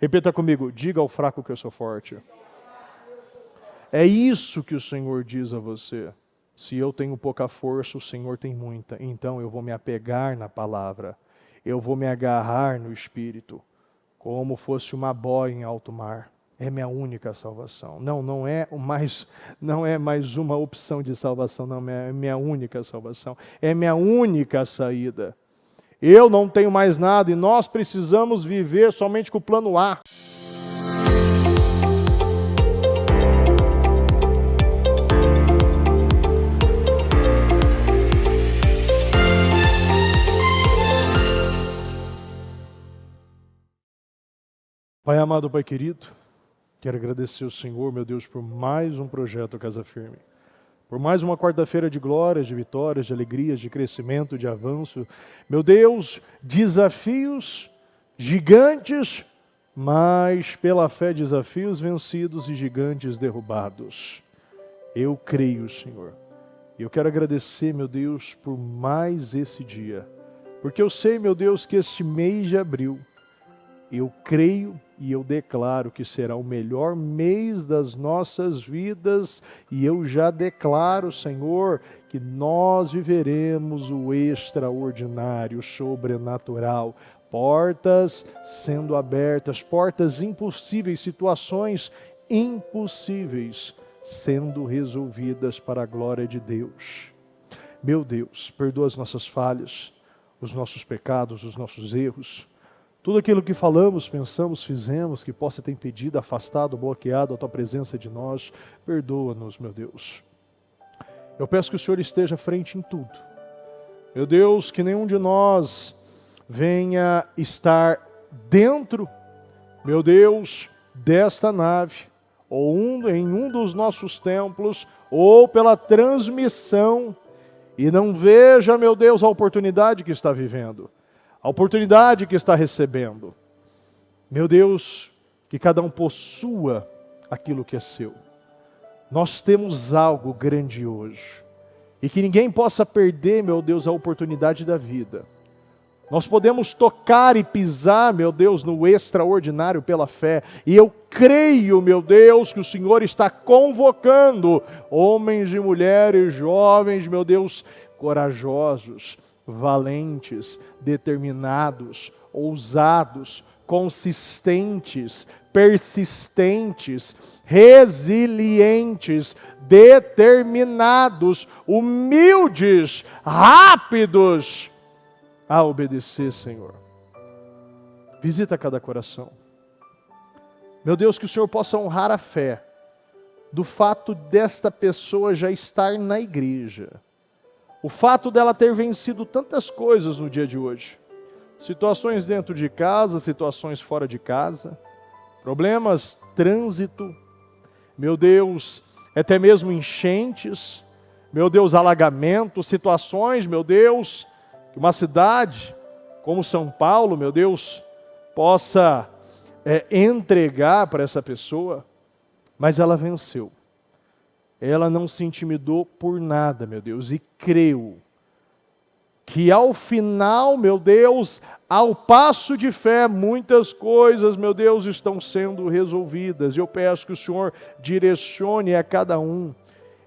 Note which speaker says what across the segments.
Speaker 1: Repita comigo, diga ao fraco que eu sou forte. É isso que o Senhor diz a você. Se eu tenho pouca força, o Senhor tem muita. Então eu vou me apegar na palavra. Eu vou me agarrar no Espírito, como fosse uma boia em alto mar. É minha única salvação. Não é mais uma opção de salvação, não, é minha única salvação. É minha única saída. Eu não tenho mais nada e nós precisamos viver somente com o plano A. Pai amado, Pai querido, quero agradecer ao Senhor, meu Deus, por mais um projeto Casa Firme. Por mais uma quarta-feira de glórias, de vitórias, de alegrias, de crescimento, de avanço. Meu Deus, desafios gigantes, mas pela fé desafios vencidos e gigantes derrubados. Eu creio, Senhor. E eu quero agradecer, meu Deus, por mais esse dia. Porque eu sei, meu Deus, que este mês de abril, eu creio e eu declaro que será o melhor mês das nossas vidas e eu já declaro, Senhor, que nós viveremos o extraordinário, o sobrenatural. Portas sendo abertas, portas impossíveis, situações impossíveis sendo resolvidas para a glória de Deus. Meu Deus, perdoa as nossas falhas, os nossos pecados, os nossos erros. Tudo aquilo que falamos, pensamos, fizemos, que possa ter impedido, afastado, bloqueado a Tua presença de nós, perdoa-nos, meu Deus. Eu peço que o Senhor esteja à frente em tudo. Meu Deus, que nenhum de nós venha estar dentro, meu Deus, desta nave, ou em um dos nossos templos, ou pela transmissão, e não veja, meu Deus, a oportunidade que está vivendo. A oportunidade que está recebendo. Meu Deus, que cada um possua aquilo que é seu. Nós temos algo grandioso. E que ninguém possa perder, meu Deus, a oportunidade da vida. Nós podemos tocar e pisar, meu Deus, no extraordinário pela fé. E eu creio, meu Deus, que o Senhor está convocando homens e mulheres, jovens, meu Deus, corajosos, valentes, determinados, ousados, consistentes, persistentes, resilientes, determinados, humildes, rápidos a obedecer, Senhor. Visita cada coração. Meu Deus, que o Senhor possa honrar a fé do fato desta pessoa já estar na igreja. O fato dela ter vencido tantas coisas no dia de hoje. Situações dentro de casa, situações fora de casa. Problemas, trânsito. Meu Deus, até mesmo enchentes. Meu Deus, alagamento. Situações, meu Deus, que uma cidade como São Paulo, meu Deus, possa entregar para essa pessoa. Mas ela venceu. Ela não se intimidou por nada, meu Deus, e creu que ao final, meu Deus, ao passo de fé, muitas coisas, meu Deus, estão sendo resolvidas. Eu peço que o Senhor direcione a cada um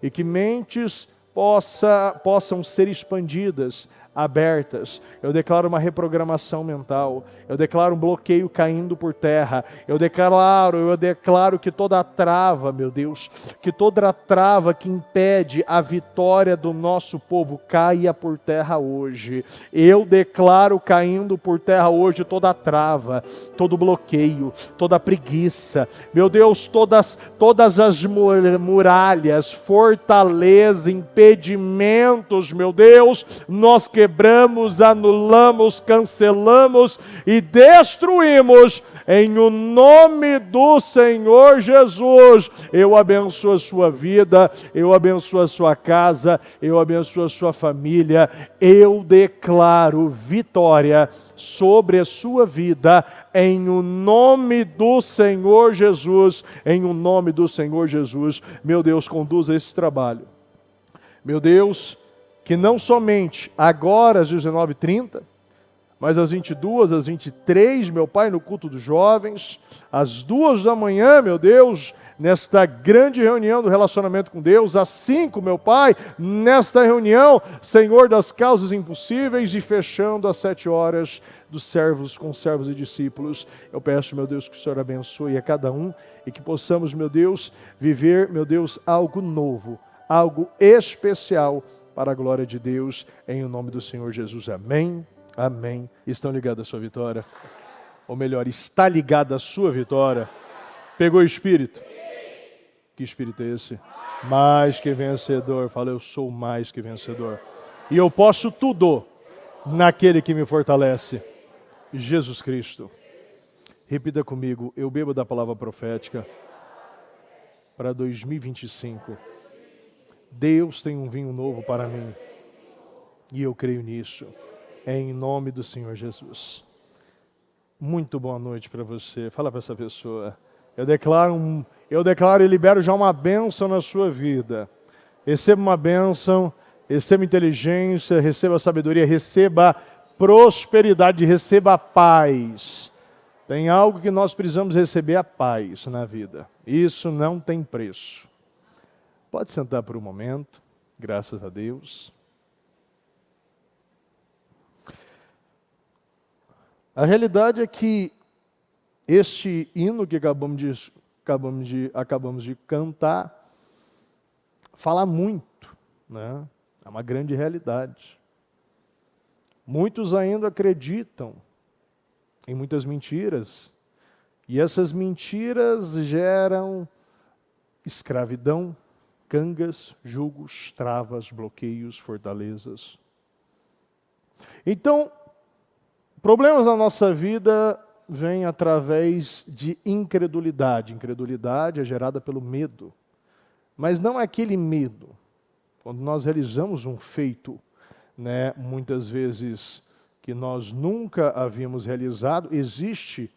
Speaker 1: e que mentes possam ser expandidas, abertas. Eu declaro uma reprogramação mental. Eu declaro um bloqueio caindo por terra. Eu declaro que toda trava, meu Deus, que toda trava que impede a vitória do nosso povo caia por terra hoje. Eu declaro caindo por terra hoje toda trava, todo bloqueio, toda preguiça. Meu Deus, todas as muralhas, fortaleza, impedimentos, meu Deus, nós quebramos, anulamos, cancelamos e destruímos em o nome do Senhor Jesus. Eu abençoo a sua vida, eu abençoo a sua casa, eu abençoo a sua família. Eu declaro vitória sobre a sua vida em o nome do Senhor Jesus. Em o nome do Senhor Jesus. Meu Deus, conduza esse trabalho. Meu Deus, que não somente agora às 19h30, mas às 22, às 23, meu Pai, no culto dos jovens, às 2 da manhã, meu Deus, nesta grande reunião do relacionamento com Deus, às 5, meu Pai, nesta reunião, Senhor, das causas impossíveis, e fechando às 7 horas dos servos, com servos e discípulos. Eu peço, meu Deus, que o Senhor abençoe a cada um e que possamos, meu Deus, viver, meu Deus, algo novo, algo especial para a glória de Deus, em o nome do Senhor Jesus. Amém, amém. Estão ligados à sua vitória? Ou melhor, está ligada à sua vitória? Pegou o Espírito? Que Espírito é esse? Mais que vencedor. Fala, eu sou mais que vencedor. E eu posso tudo naquele que me fortalece. Jesus Cristo. Repita comigo, eu bebo da palavra profética para 2025. Deus tem um vinho novo para mim. E eu creio nisso. É em nome do Senhor Jesus. Muito boa noite para você. Fala para essa pessoa. Eu declaro e libero já uma bênção na sua vida. Receba uma bênção, receba inteligência, receba sabedoria, receba prosperidade, receba paz. Tem algo que nós precisamos receber, a paz na vida. Isso não tem preço. Pode sentar por um momento, graças a Deus. A realidade é que este hino que acabamos de cantar fala muito, né? É uma grande realidade. Muitos ainda acreditam em muitas mentiras, e essas mentiras geram escravidão, cangas, julgos, travas, bloqueios, fortalezas. Então, problemas na nossa vida vêm através de incredulidade. Incredulidade é gerada pelo medo. Mas não é aquele medo. Quando nós realizamos um feito, né, muitas vezes que nós nunca havíamos realizado, existe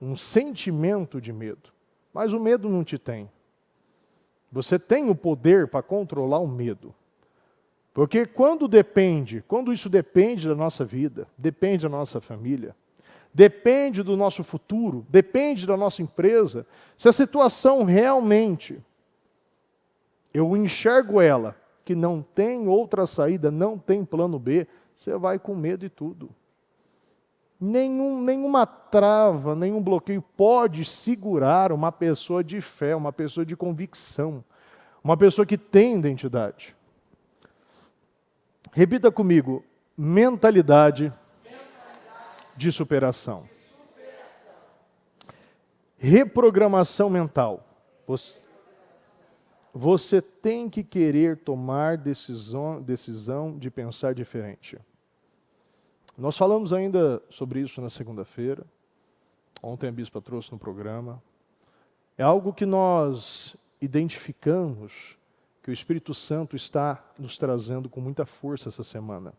Speaker 1: um sentimento de medo. Mas o medo não te tem. Você tem o poder para controlar o medo. Porque quando isso depende da nossa vida, depende da nossa família, depende do nosso futuro, depende da nossa empresa, se a situação realmente, eu enxergo ela, que não tem outra saída, não tem plano B, você vai com medo e tudo. Nenhuma trava, nenhum bloqueio pode segurar uma pessoa de fé, uma pessoa de convicção, uma pessoa que tem identidade. Repita comigo, mentalidade de superação. Reprogramação mental. Você tem que querer tomar decisão de pensar diferente. Nós falamos ainda sobre isso na segunda-feira. Ontem a bispa trouxe no programa. É algo que nós identificamos que o Espírito Santo está nos trazendo com muita força essa semana.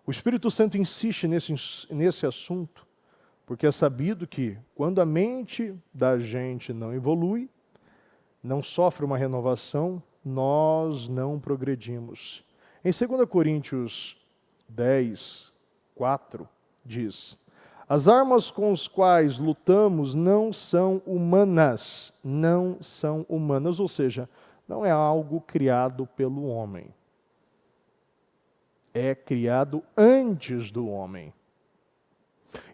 Speaker 1: O Espírito Santo insiste nesse assunto, porque é sabido que quando a mente da gente não evolui, não sofre uma renovação, nós não progredimos. Em 2 Coríntios 10, 4, diz: as armas com as quais lutamos não são humanas, ou seja, não é algo criado pelo homem. É criado antes do homem.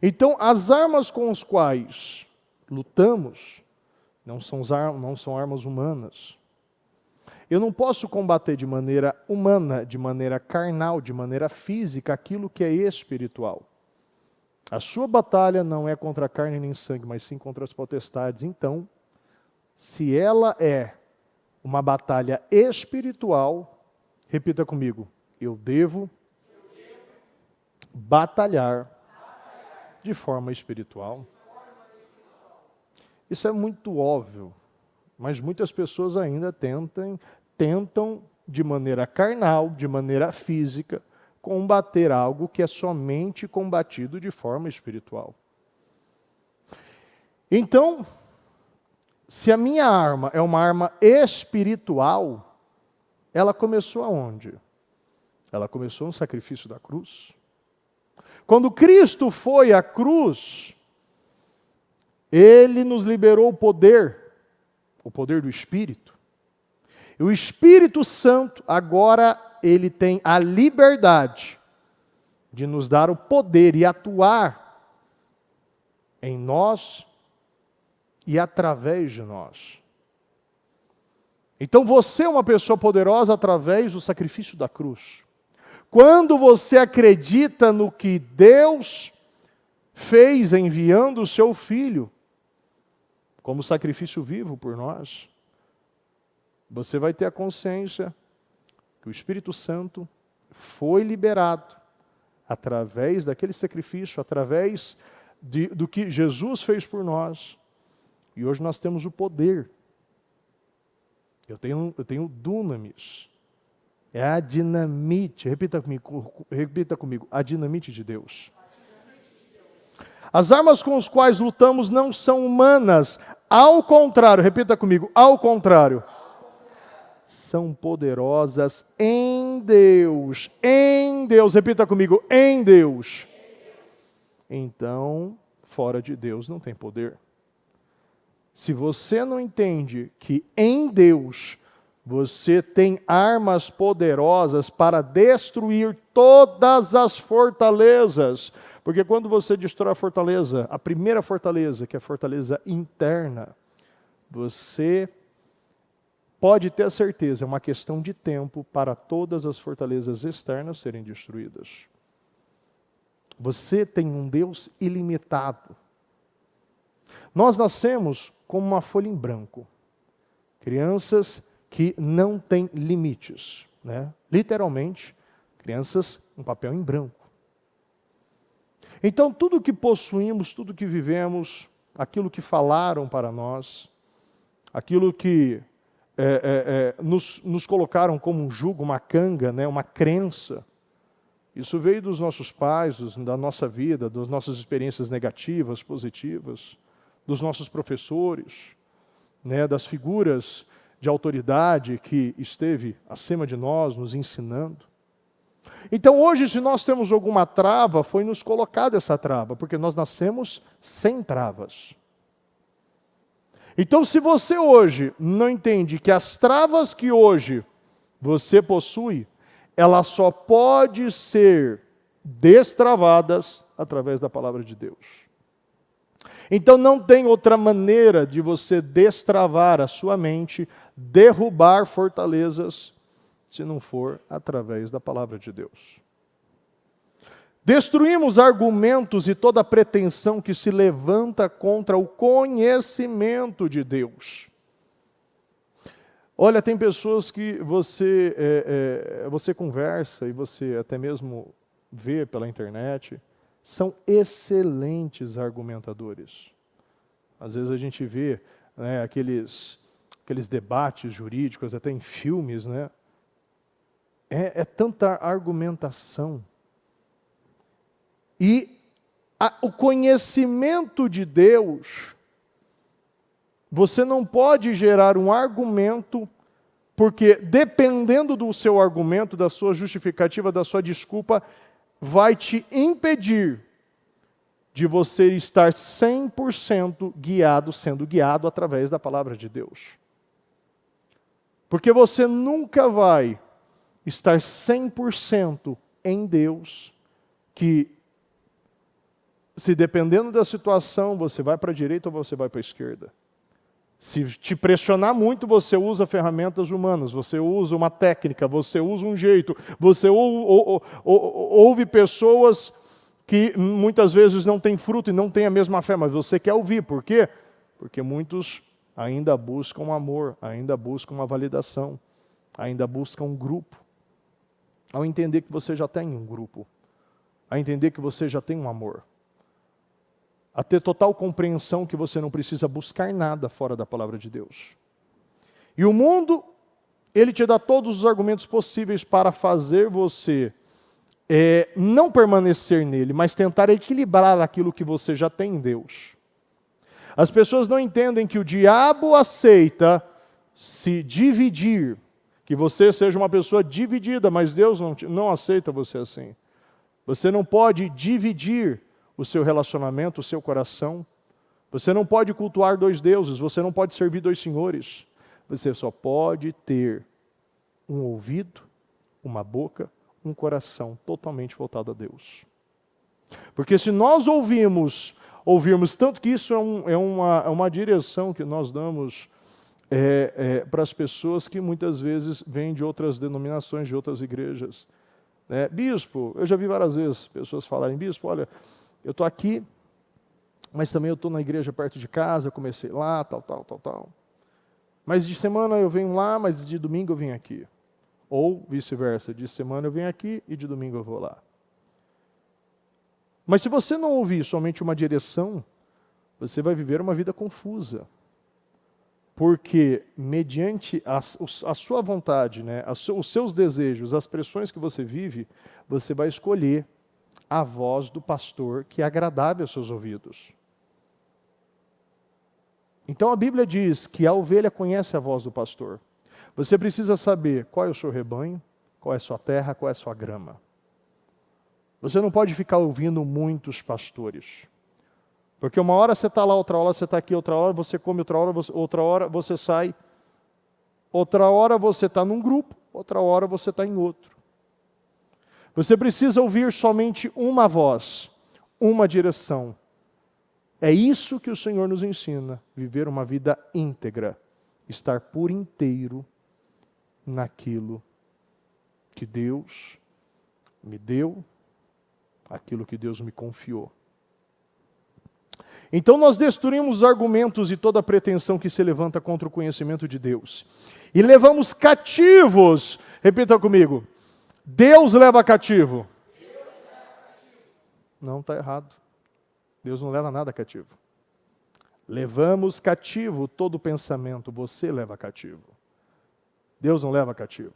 Speaker 1: Então, as armas com as quais lutamos não são armas humanas. Eu não posso combater de maneira humana, de maneira carnal, de maneira física, aquilo que é espiritual. A sua batalha não é contra a carne nem sangue, mas sim contra as potestades. Então, se ela é uma batalha espiritual, repita comigo, eu devo batalhar de forma espiritual. Isso é muito óbvio, mas muitas pessoas ainda tentam de maneira carnal, de maneira física, combater algo que é somente combatido de forma espiritual. Então, se a minha arma é uma arma espiritual, ela começou aonde? Ela começou no sacrifício da cruz. Quando Cristo foi à cruz, Ele nos liberou o poder do Espírito. E o Espírito Santo, agora, Ele tem a liberdade de nos dar o poder e atuar em nós e através de nós. Então você é uma pessoa poderosa através do sacrifício da cruz. Quando você acredita no que Deus fez enviando o seu Filho como sacrifício vivo por nós, você vai ter a consciência que o Espírito Santo foi liberado através daquele sacrifício, através do que Jesus fez por nós. E hoje nós temos o poder. Eu tenho dunamis. É a dinamite. Repita comigo. A dinamite de Deus. As armas com as quais lutamos não são humanas. Ao contrário, repita comigo. Ao contrário. São poderosas em Deus. Em Deus. Repita comigo. Em Deus. Então, fora de Deus não tem poder. Se você não entende que em Deus você tem armas poderosas para destruir todas as fortalezas, porque quando você destrói a fortaleza, a primeira fortaleza, que é a fortaleza interna, você pode ter a certeza, é uma questão de tempo para todas as fortalezas externas serem destruídas. Você tem um Deus ilimitado. Nós nascemos como uma folha em branco. Crianças que não têm limites, né? Literalmente, crianças um papel em branco. Então, tudo que possuímos, tudo que vivemos, aquilo que falaram para nós, aquilo que nos colocaram como um jugo, uma canga, né? Uma crença, isso veio dos nossos pais, da nossa vida, das nossas experiências negativas, positivas, dos nossos professores, né, das figuras de autoridade que esteve acima de nós, nos ensinando. Então hoje, se nós temos alguma trava, foi nos colocada essa trava, porque nós nascemos sem travas. Então se você hoje não entende que as travas que hoje você possui, elas só podem ser destravadas através da palavra de Deus. Então não tem outra maneira de você destravar a sua mente, derrubar fortalezas, se não for através da palavra de Deus. Destruímos argumentos e toda pretensão que se levanta contra o conhecimento de Deus. Olha, tem pessoas que você conversa e você até mesmo vê pela internet, são excelentes argumentadores. Às vezes a gente vê, né, aqueles debates jurídicos, até em filmes, né? É tanta argumentação. E o conhecimento de Deus, você não pode gerar um argumento, porque dependendo do seu argumento, da sua justificativa, da sua desculpa, vai te impedir de você estar 100% guiado, sendo guiado através da palavra de Deus. Porque você nunca vai estar 100% em Deus, que se dependendo da situação, você vai para a direita ou você vai para a esquerda. Se te pressionar muito, você usa ferramentas humanas, você usa uma técnica, você usa um jeito, você ouve pessoas que muitas vezes não têm fruto e não têm a mesma fé, mas você quer ouvir. Por quê? Porque muitos ainda buscam amor, ainda buscam uma validação, ainda buscam um grupo. Ao entender que você já tem um grupo, a entender que você já tem um amor, a ter total compreensão que você não precisa buscar nada fora da palavra de Deus. E o mundo, ele te dá todos os argumentos possíveis para fazer você não permanecer nele, mas tentar equilibrar aquilo que você já tem em Deus. As pessoas não entendem que o diabo aceita se dividir, que você seja uma pessoa dividida, mas Deus não aceita você assim. Você não pode dividir o seu relacionamento, o seu coração. Você não pode cultuar dois deuses, você não pode servir dois senhores. Você só pode ter um ouvido, uma boca, um coração totalmente voltado a Deus. Porque se nós ouvirmos, tanto que isso é uma direção que nós damos para as pessoas que muitas vezes vêm de outras denominações, de outras igrejas. Bispo, eu já vi várias vezes pessoas falarem, bispo, olha, eu estou aqui, mas também eu estou na igreja perto de casa, eu comecei lá, tal. Mas de semana eu venho lá, mas de domingo eu venho aqui. Ou vice-versa, de semana eu venho aqui e de domingo eu vou lá. Mas se você não ouvir somente uma direção, você vai viver uma vida confusa. Porque mediante a sua vontade, os seus desejos, as pressões que você vive, você vai escolher a voz do pastor que é agradável aos seus ouvidos. Então a Bíblia diz que a ovelha conhece a voz do pastor. Você precisa saber qual é o seu rebanho, qual é a sua terra, qual é a sua grama. Você não pode ficar ouvindo muitos pastores. Porque uma hora você está lá, outra hora você está aqui, outra hora você come, outra hora você sai. Outra hora você está num grupo, outra hora você está em outro. Você precisa ouvir somente uma voz, uma direção. É isso que o Senhor nos ensina, viver uma vida íntegra, estar por inteiro naquilo que Deus me deu, aquilo que Deus me confiou. Então nós destruímos os argumentos e toda a pretensão que se levanta contra o conhecimento de Deus. E levamos cativos, repita comigo, Deus leva cativo. Não, está errado. Deus não leva nada cativo. Levamos cativo todo pensamento, você leva cativo. Deus não leva cativo.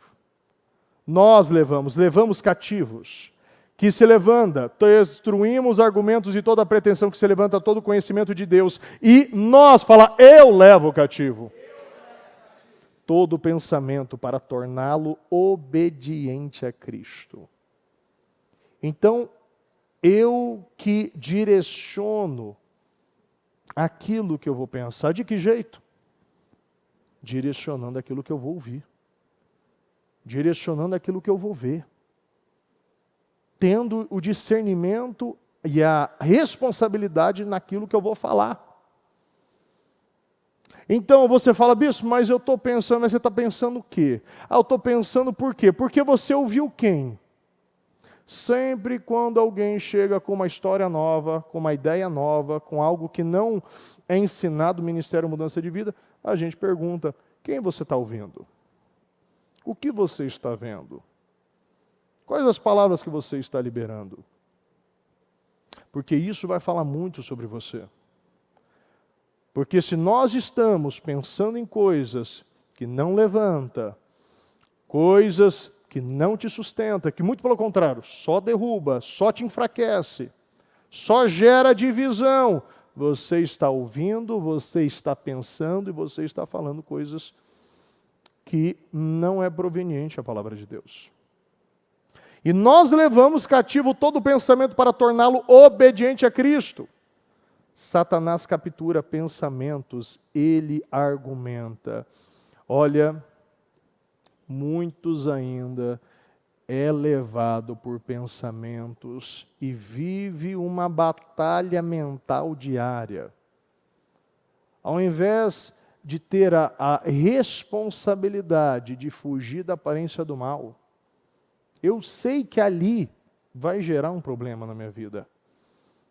Speaker 1: Nós levamos cativos, que se levanta, destruímos argumentos e toda a pretensão que se levanta, todo o conhecimento de Deus, e nós, eu levo cativo. Todo pensamento para torná-lo obediente a Cristo. Então, eu que direciono aquilo que eu vou pensar. De que jeito? Direcionando aquilo que eu vou ouvir. Direcionando aquilo que eu vou ver. Tendo o discernimento e a responsabilidade naquilo que eu vou falar. Então você fala, bispo, mas eu estou pensando, mas você está pensando o quê? Eu estou pensando por quê? Porque você ouviu quem? Sempre quando alguém chega com uma história nova, com uma ideia nova, com algo que não é ensinado no Ministério Mudança de Vida, a gente pergunta, quem você está ouvindo? O que você está vendo? Quais as palavras que você está liberando? Porque isso vai falar muito sobre você. Porque se nós estamos pensando em coisas que não levanta, coisas que não te sustenta, que muito pelo contrário, só derruba, só te enfraquece, só gera divisão, você está ouvindo, você está pensando e você está falando coisas que não é proveniente à palavra de Deus. E nós levamos cativo todo o pensamento para torná-lo obediente a Cristo. Satanás captura pensamentos, ele argumenta. Olha, muitos ainda é levado por pensamentos e vive uma batalha mental diária. Ao invés de ter a responsabilidade de fugir da aparência do mal, eu sei que ali vai gerar um problema na minha vida.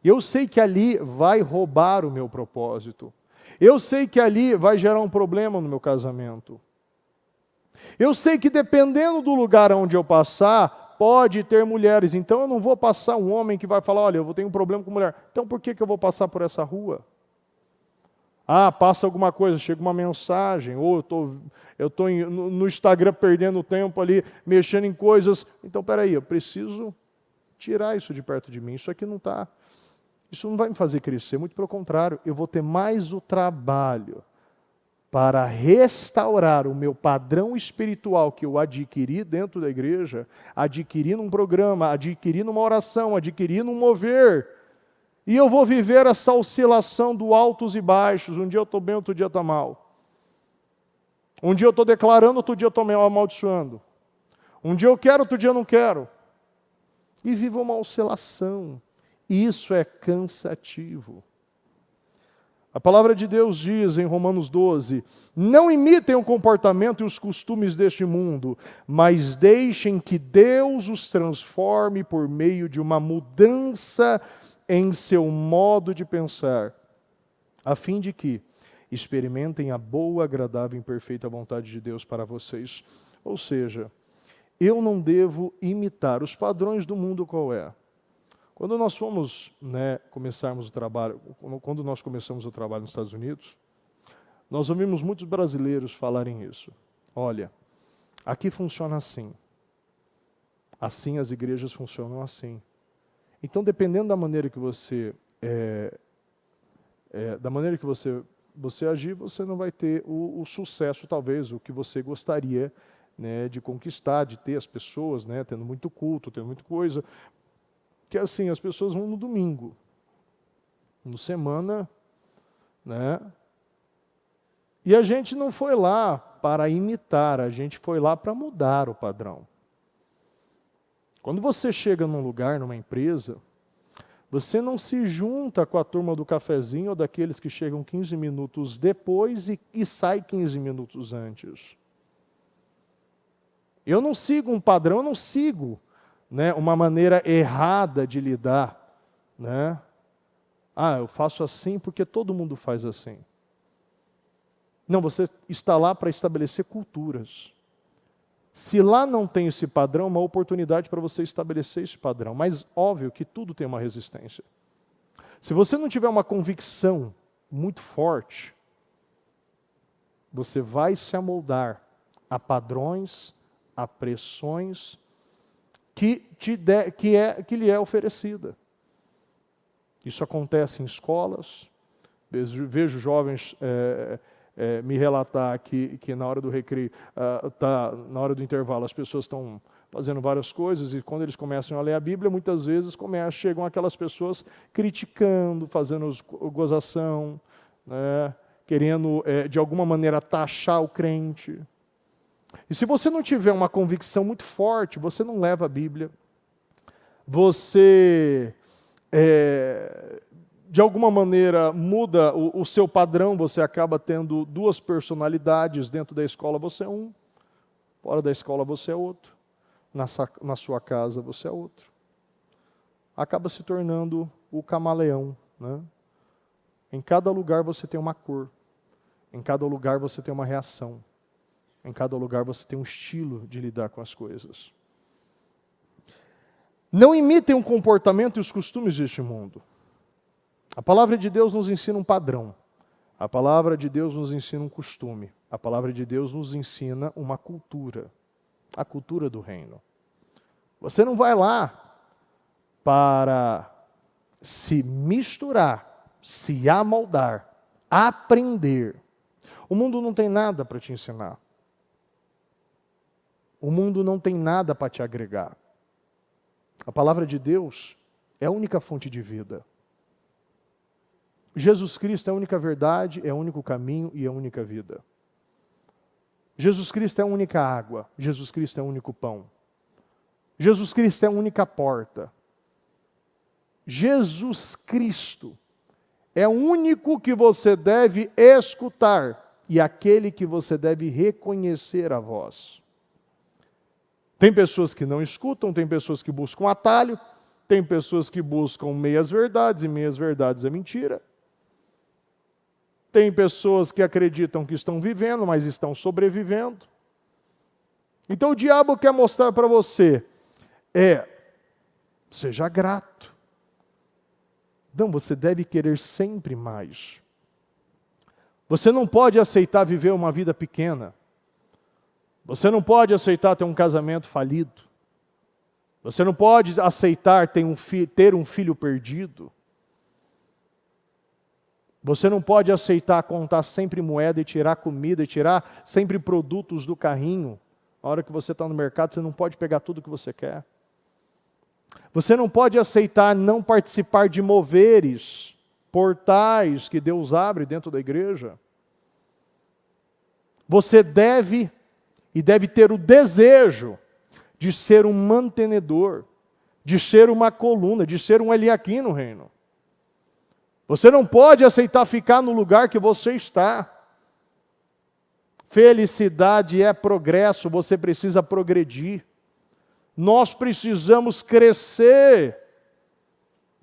Speaker 1: Eu sei que ali vai roubar o meu propósito. Eu sei que ali vai gerar um problema no meu casamento. Eu sei que dependendo do lugar onde eu passar, pode ter mulheres. Então eu não vou passar um homem que vai falar, olha, eu tenho um problema com mulher. Então por que eu vou passar por essa rua? Passa alguma coisa, chega uma mensagem, ou eu estou no Instagram perdendo tempo ali, mexendo em coisas. Então, peraí, eu preciso tirar isso de perto de mim. Isso não vai me fazer crescer, muito pelo contrário, eu vou ter mais o trabalho para restaurar o meu padrão espiritual que eu adquiri dentro da igreja, adquiri num programa, adquiri numa oração, adquiri num mover. E eu vou viver essa oscilação do altos e baixos. Um dia eu estou bem, outro dia eu estou mal. Um dia eu estou declarando, outro dia eu estou amaldiçoando. Um dia eu quero, outro dia eu não quero. E vivo uma oscilação. Isso é cansativo. A palavra de Deus diz em Romanos 12, não imitem o comportamento e os costumes deste mundo, mas deixem que Deus os transforme por meio de uma mudança em seu modo de pensar, a fim de que experimentem a boa, agradável e perfeita vontade de Deus para vocês. Ou seja, eu não devo imitar os padrões do mundo. Qual é? Quando nós fomos, começarmos o trabalho, quando nós começamos o trabalho nos Estados Unidos, nós ouvimos muitos brasileiros falarem isso. Olha, aqui funciona assim. Assim as igrejas funcionam assim. Então, dependendo da maneira que você você agir, você não vai ter o sucesso, talvez, o que você gostaria, de conquistar, de ter as pessoas, tendo muito culto, tendo muita coisa. Que assim, as pessoas vão no domingo, no semana, e a gente não foi lá para imitar, a gente foi lá para mudar o padrão. Quando você chega num lugar, numa empresa, você não se junta com a turma do cafezinho ou daqueles que chegam 15 minutos depois e sai 15 minutos antes. Eu não sigo um padrão, eu não sigo uma maneira errada de lidar. Eu faço assim porque todo mundo faz assim. Não, você está lá para estabelecer culturas. Se lá não tem esse padrão, é uma oportunidade para você estabelecer esse padrão. Mas óbvio que tudo tem uma resistência. Se você não tiver uma convicção muito forte, você vai se amoldar a padrões, a pressões que lhe é oferecida. Isso acontece em escolas. Vejo jovens me relatar que na hora do recreio, na hora do intervalo, as pessoas estão fazendo várias coisas e quando eles começam a ler a Bíblia, muitas vezes chegam aquelas pessoas criticando, fazendo gozação, querendo de alguma maneira taxar o crente. E se você não tiver uma convicção muito forte, você não leva a Bíblia, você, de alguma maneira, muda o seu padrão, você acaba tendo duas personalidades. Dentro da escola você é um, fora da escola você é outro, na sua casa você é outro. Acaba se tornando o camaleão. Em cada lugar você tem uma cor, em cada lugar você tem uma reação. Em cada lugar você tem um estilo de lidar com as coisas. Não imitem o comportamento e os costumes deste mundo. A palavra de Deus nos ensina um padrão. A palavra de Deus nos ensina um costume. A palavra de Deus nos ensina uma cultura. A cultura do reino. Você não vai lá para se misturar, se amoldar, aprender. O mundo não tem nada para te ensinar. O mundo não tem nada para te agregar. A palavra de Deus é a única fonte de vida. Jesus Cristo é a única verdade, é o único caminho e é a única vida. Jesus Cristo é a única água. Jesus Cristo é o único pão. Jesus Cristo é a única porta. Jesus Cristo é o único que você deve escutar e aquele que você deve reconhecer a voz. Tem pessoas que não escutam, tem pessoas que buscam atalho, tem pessoas que buscam meias verdades, e meias verdades é mentira. Tem pessoas que acreditam que estão vivendo, mas estão sobrevivendo. Então o diabo quer mostrar para você, seja grato. Não, você deve querer sempre mais. Você não pode aceitar viver uma vida pequena. Você não pode aceitar ter um casamento falido. Você não pode aceitar ter um filho perdido. Você não pode aceitar contar sempre moeda e tirar comida e tirar sempre produtos do carrinho. Na hora que você está no mercado, você não pode pegar tudo que você quer. Você não pode aceitar não participar de moveres, portais que Deus abre dentro da igreja. Você deve ter o desejo de ser um mantenedor, de ser uma coluna, de ser um Eliaquim no reino. Você não pode aceitar ficar no lugar que você está. Felicidade é progresso, você precisa progredir. Nós precisamos crescer.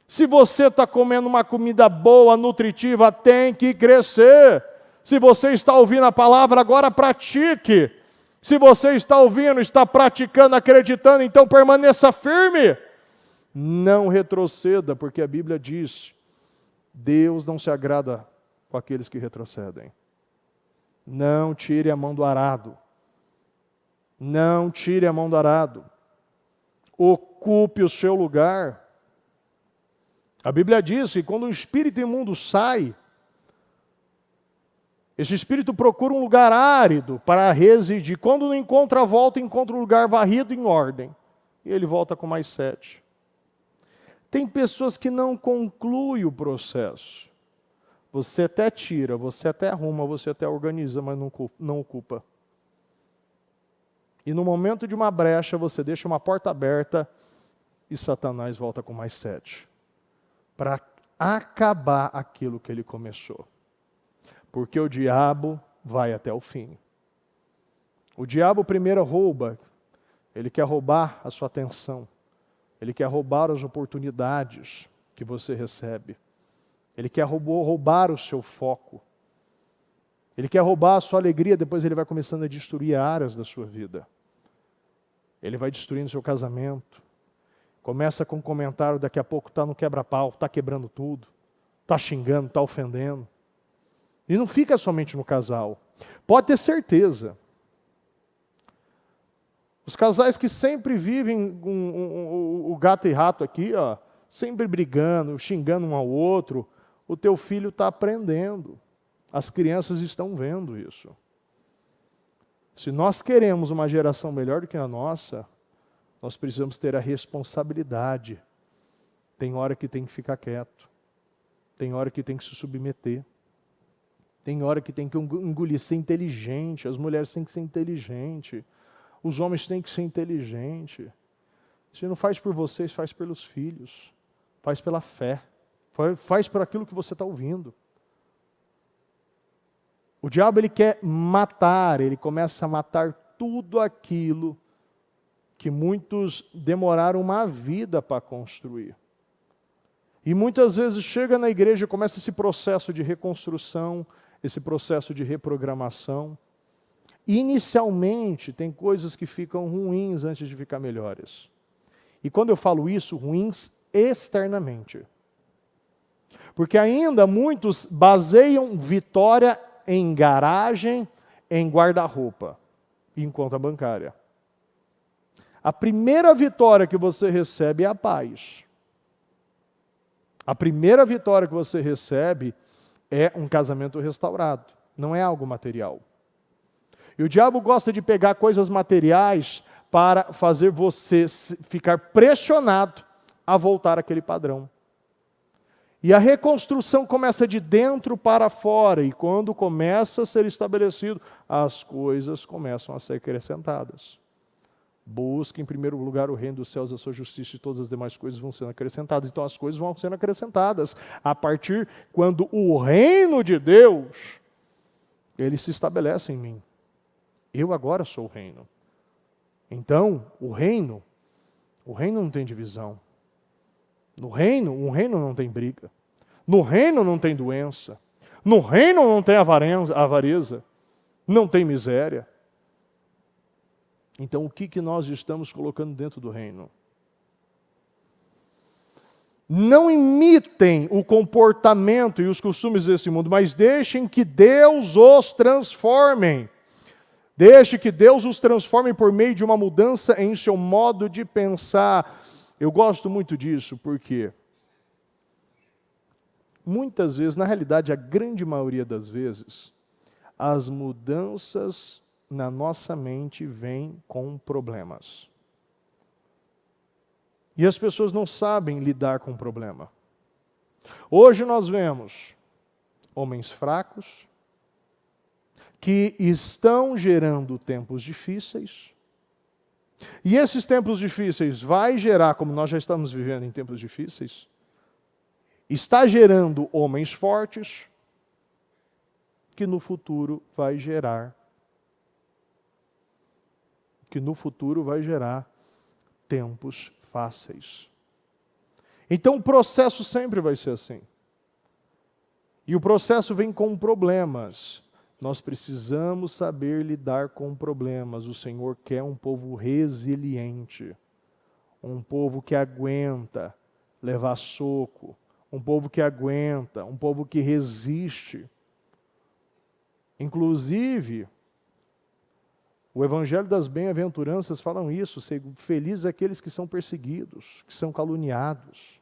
Speaker 1: Se você está comendo uma comida boa, nutritiva, tem que crescer. Se você está ouvindo a palavra, agora pratique. Se você está ouvindo, está praticando, acreditando, então permaneça firme. Não retroceda, porque a Bíblia diz: Deus não se agrada com aqueles que retrocedem. Não tire a mão do arado. Não tire a mão do arado. Ocupe o seu lugar. A Bíblia diz que quando um espírito imundo sai, esse espírito procura um lugar árido para residir. Quando não encontra a volta, encontra um lugar varrido em ordem. E ele volta com mais 7. Tem pessoas que não concluem o processo. Você até tira, você até arruma, você até organiza, mas não ocupa. E no momento de uma brecha, você deixa uma porta aberta e Satanás volta com mais 7. Para acabar aquilo que ele começou. Porque o diabo vai até o fim. O diabo primeiro rouba. Ele quer roubar a sua atenção. Ele quer roubar as oportunidades que você recebe. Ele quer roubar o seu foco. Ele quer roubar a sua alegria, depois ele vai começando a destruir áreas da sua vida. Ele vai destruindo o seu casamento. Começa com um comentário, daqui a pouco está no quebra-pau, está quebrando tudo, está xingando, está ofendendo. E não fica somente no casal. Pode ter certeza. Os casais que sempre vivem o gato e rato aqui, ó, sempre brigando, xingando um ao outro, o teu filho está aprendendo. As crianças estão vendo isso. Se nós queremos uma geração melhor do que a nossa, nós precisamos ter a responsabilidade. Tem hora que tem que ficar quieto. Tem hora que tem que se submeter. Tem hora que tem que engolir, ser inteligente. As mulheres têm que ser inteligentes. Os homens têm que ser inteligentes. Se não faz por vocês, faz pelos filhos. Faz pela fé. Faz por aquilo que você está ouvindo. O diabo, ele quer matar, ele começa a matar tudo aquilo que muitos demoraram uma vida para construir. E muitas vezes chega na igreja e começa esse processo de reconstrução, esse processo de reprogramação. Inicialmente, tem coisas que ficam ruins antes de ficar melhores. E quando eu falo isso, ruins externamente. Porque ainda muitos baseiam vitória em garagem, em guarda-roupa, em conta bancária. A primeira vitória que você recebe é a paz. A primeira vitória que você recebe é um casamento restaurado, não é algo material. E o diabo gosta de pegar coisas materiais para fazer você ficar pressionado a voltar àquele padrão. E a reconstrução começa de dentro para fora, e quando começa a ser estabelecido, as coisas começam a ser acrescentadas. Busque em primeiro lugar o reino dos céus, a sua justiça, e todas as demais coisas vão sendo acrescentadas. Então as coisas vão sendo acrescentadas a partir quando o reino de Deus, ele se estabelece em mim. Eu agora sou o reino. Então, o reino não tem divisão. No reino, um reino não tem briga. No reino não tem doença. No reino não tem avareza. Não tem miséria. Então, o que nós estamos colocando dentro do reino? Não imitem o comportamento e os costumes desse mundo, mas deixem que Deus os transforme. Deixe que Deus os transforme por meio de uma mudança em seu modo de pensar. Eu gosto muito disso, por quê? muitas vezes, na realidade, a grande maioria das vezes, as mudanças na nossa mente vêm com problemas. E as pessoas não sabem lidar com o problema. Hoje nós vemos homens fracos que estão gerando tempos difíceis. E esses tempos difíceis vai gerar, como nós já estamos vivendo em tempos difíceis, está gerando homens fortes que no futuro vai gerar tempos fáceis. Então o processo sempre vai ser assim. E o processo vem com problemas. Nós precisamos saber lidar com problemas. O Senhor quer um povo resiliente, um povo que aguenta levar soco, um povo que aguenta, um povo que resiste. Inclusive, o Evangelho das Bem-aventuranças falam isso, felizes aqueles que são perseguidos, que são caluniados.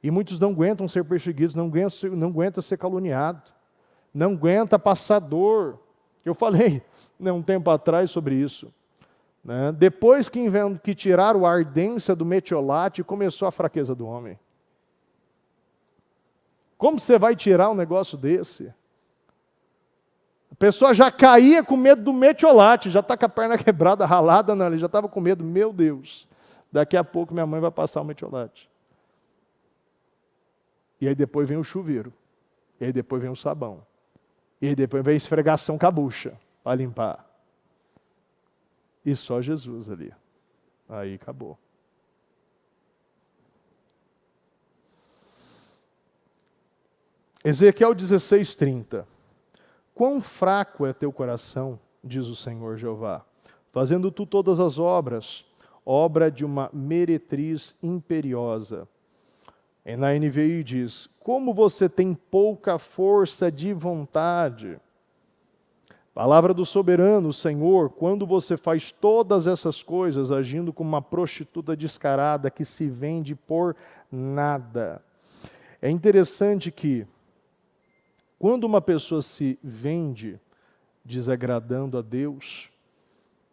Speaker 1: E muitos não aguentam ser perseguidos, não aguentam ser caluniados, não aguenta passar dor. Eu falei um tempo atrás sobre isso. Né? Depois que tiraram a ardência do metiolate, começou a fraqueza do homem. Como você vai tirar um negócio desse? A pessoa já caía com medo do metiolate, já está com a perna quebrada, ralada, não, ele já estava com medo, meu Deus, daqui a pouco minha mãe vai passar o metiolate. E aí depois vem o chuveiro, e aí depois vem o sabão, e aí depois vem a esfregação com a bucha, para limpar. E só Jesus ali. Aí acabou. Ezequiel 16:30. Quão fraco é teu coração, diz o Senhor Jeová, fazendo tu todas as obras, obra de uma meretriz imperiosa. E na NVI diz, como você tem pouca força de vontade. Palavra do soberano, Senhor, quando você faz todas essas coisas, agindo como uma prostituta descarada que se vende por nada. É interessante que, quando uma pessoa se vende desagradando a Deus,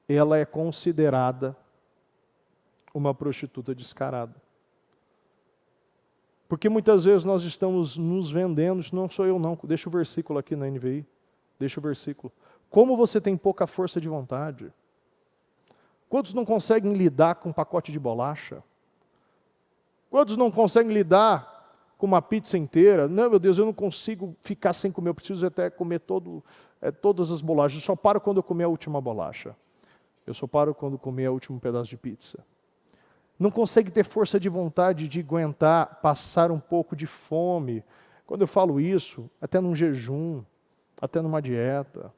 Speaker 1: ela é considerada uma prostituta descarada. Porque muitas vezes nós estamos nos vendendo, isso não sou eu não, deixa o versículo aqui na NVI, deixa o versículo. Como você tem pouca força de vontade? Quantos não conseguem lidar com um pacote de bolacha? Quantos não conseguem lidar com uma pizza inteira? Não, meu Deus, eu não consigo ficar sem comer, eu preciso até comer todas as bolachas. Eu só paro quando eu comer a última bolacha. Eu só paro quando comer o último pedaço de pizza. Não consegue ter força de vontade de aguentar, passar um pouco de fome. Quando eu falo isso, até num jejum, até numa dieta.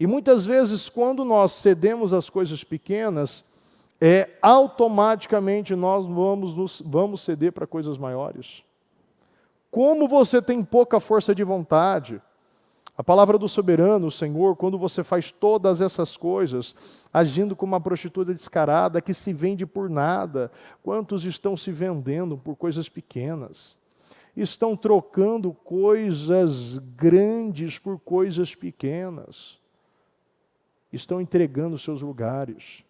Speaker 1: E muitas vezes, quando nós cedemos às coisas pequenas, automaticamente nós vamos ceder para coisas maiores. Como você tem pouca força de vontade. A palavra do soberano, o Senhor, quando você faz todas essas coisas, agindo como uma prostituta descarada, que se vende por nada. Quantos estão se vendendo por coisas pequenas? Estão trocando coisas grandes por coisas pequenas. Estão entregando seus lugares.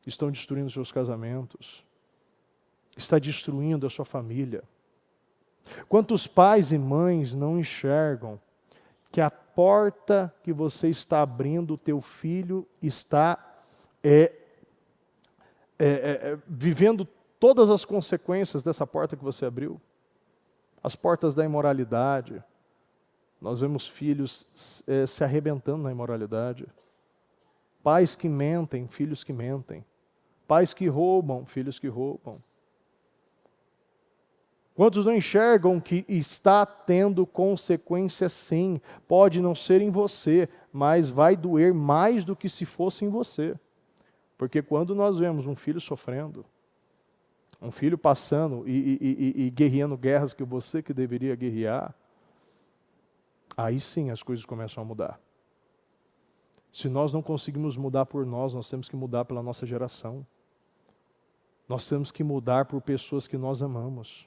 Speaker 1: Estão destruindo seus casamentos. Está destruindo a sua família. Quantos pais e mães não enxergam que a porta que você está abrindo, o teu filho está vivendo todas as consequências dessa porta que você abriu? As portas da imoralidade. Nós vemos filhos se arrebentando na imoralidade. Pais que mentem, filhos que mentem. Pais que roubam, filhos que roubam. Quantos não enxergam que está tendo consequências sim? Pode não ser em você, mas vai doer mais do que se fosse em você. Porque quando nós vemos um filho sofrendo, um filho passando e guerreando guerras que você que deveria guerrear, aí sim as coisas começam a mudar. Se nós não conseguimos mudar por nós temos que mudar pela nossa geração. Nós temos que mudar por pessoas que nós amamos.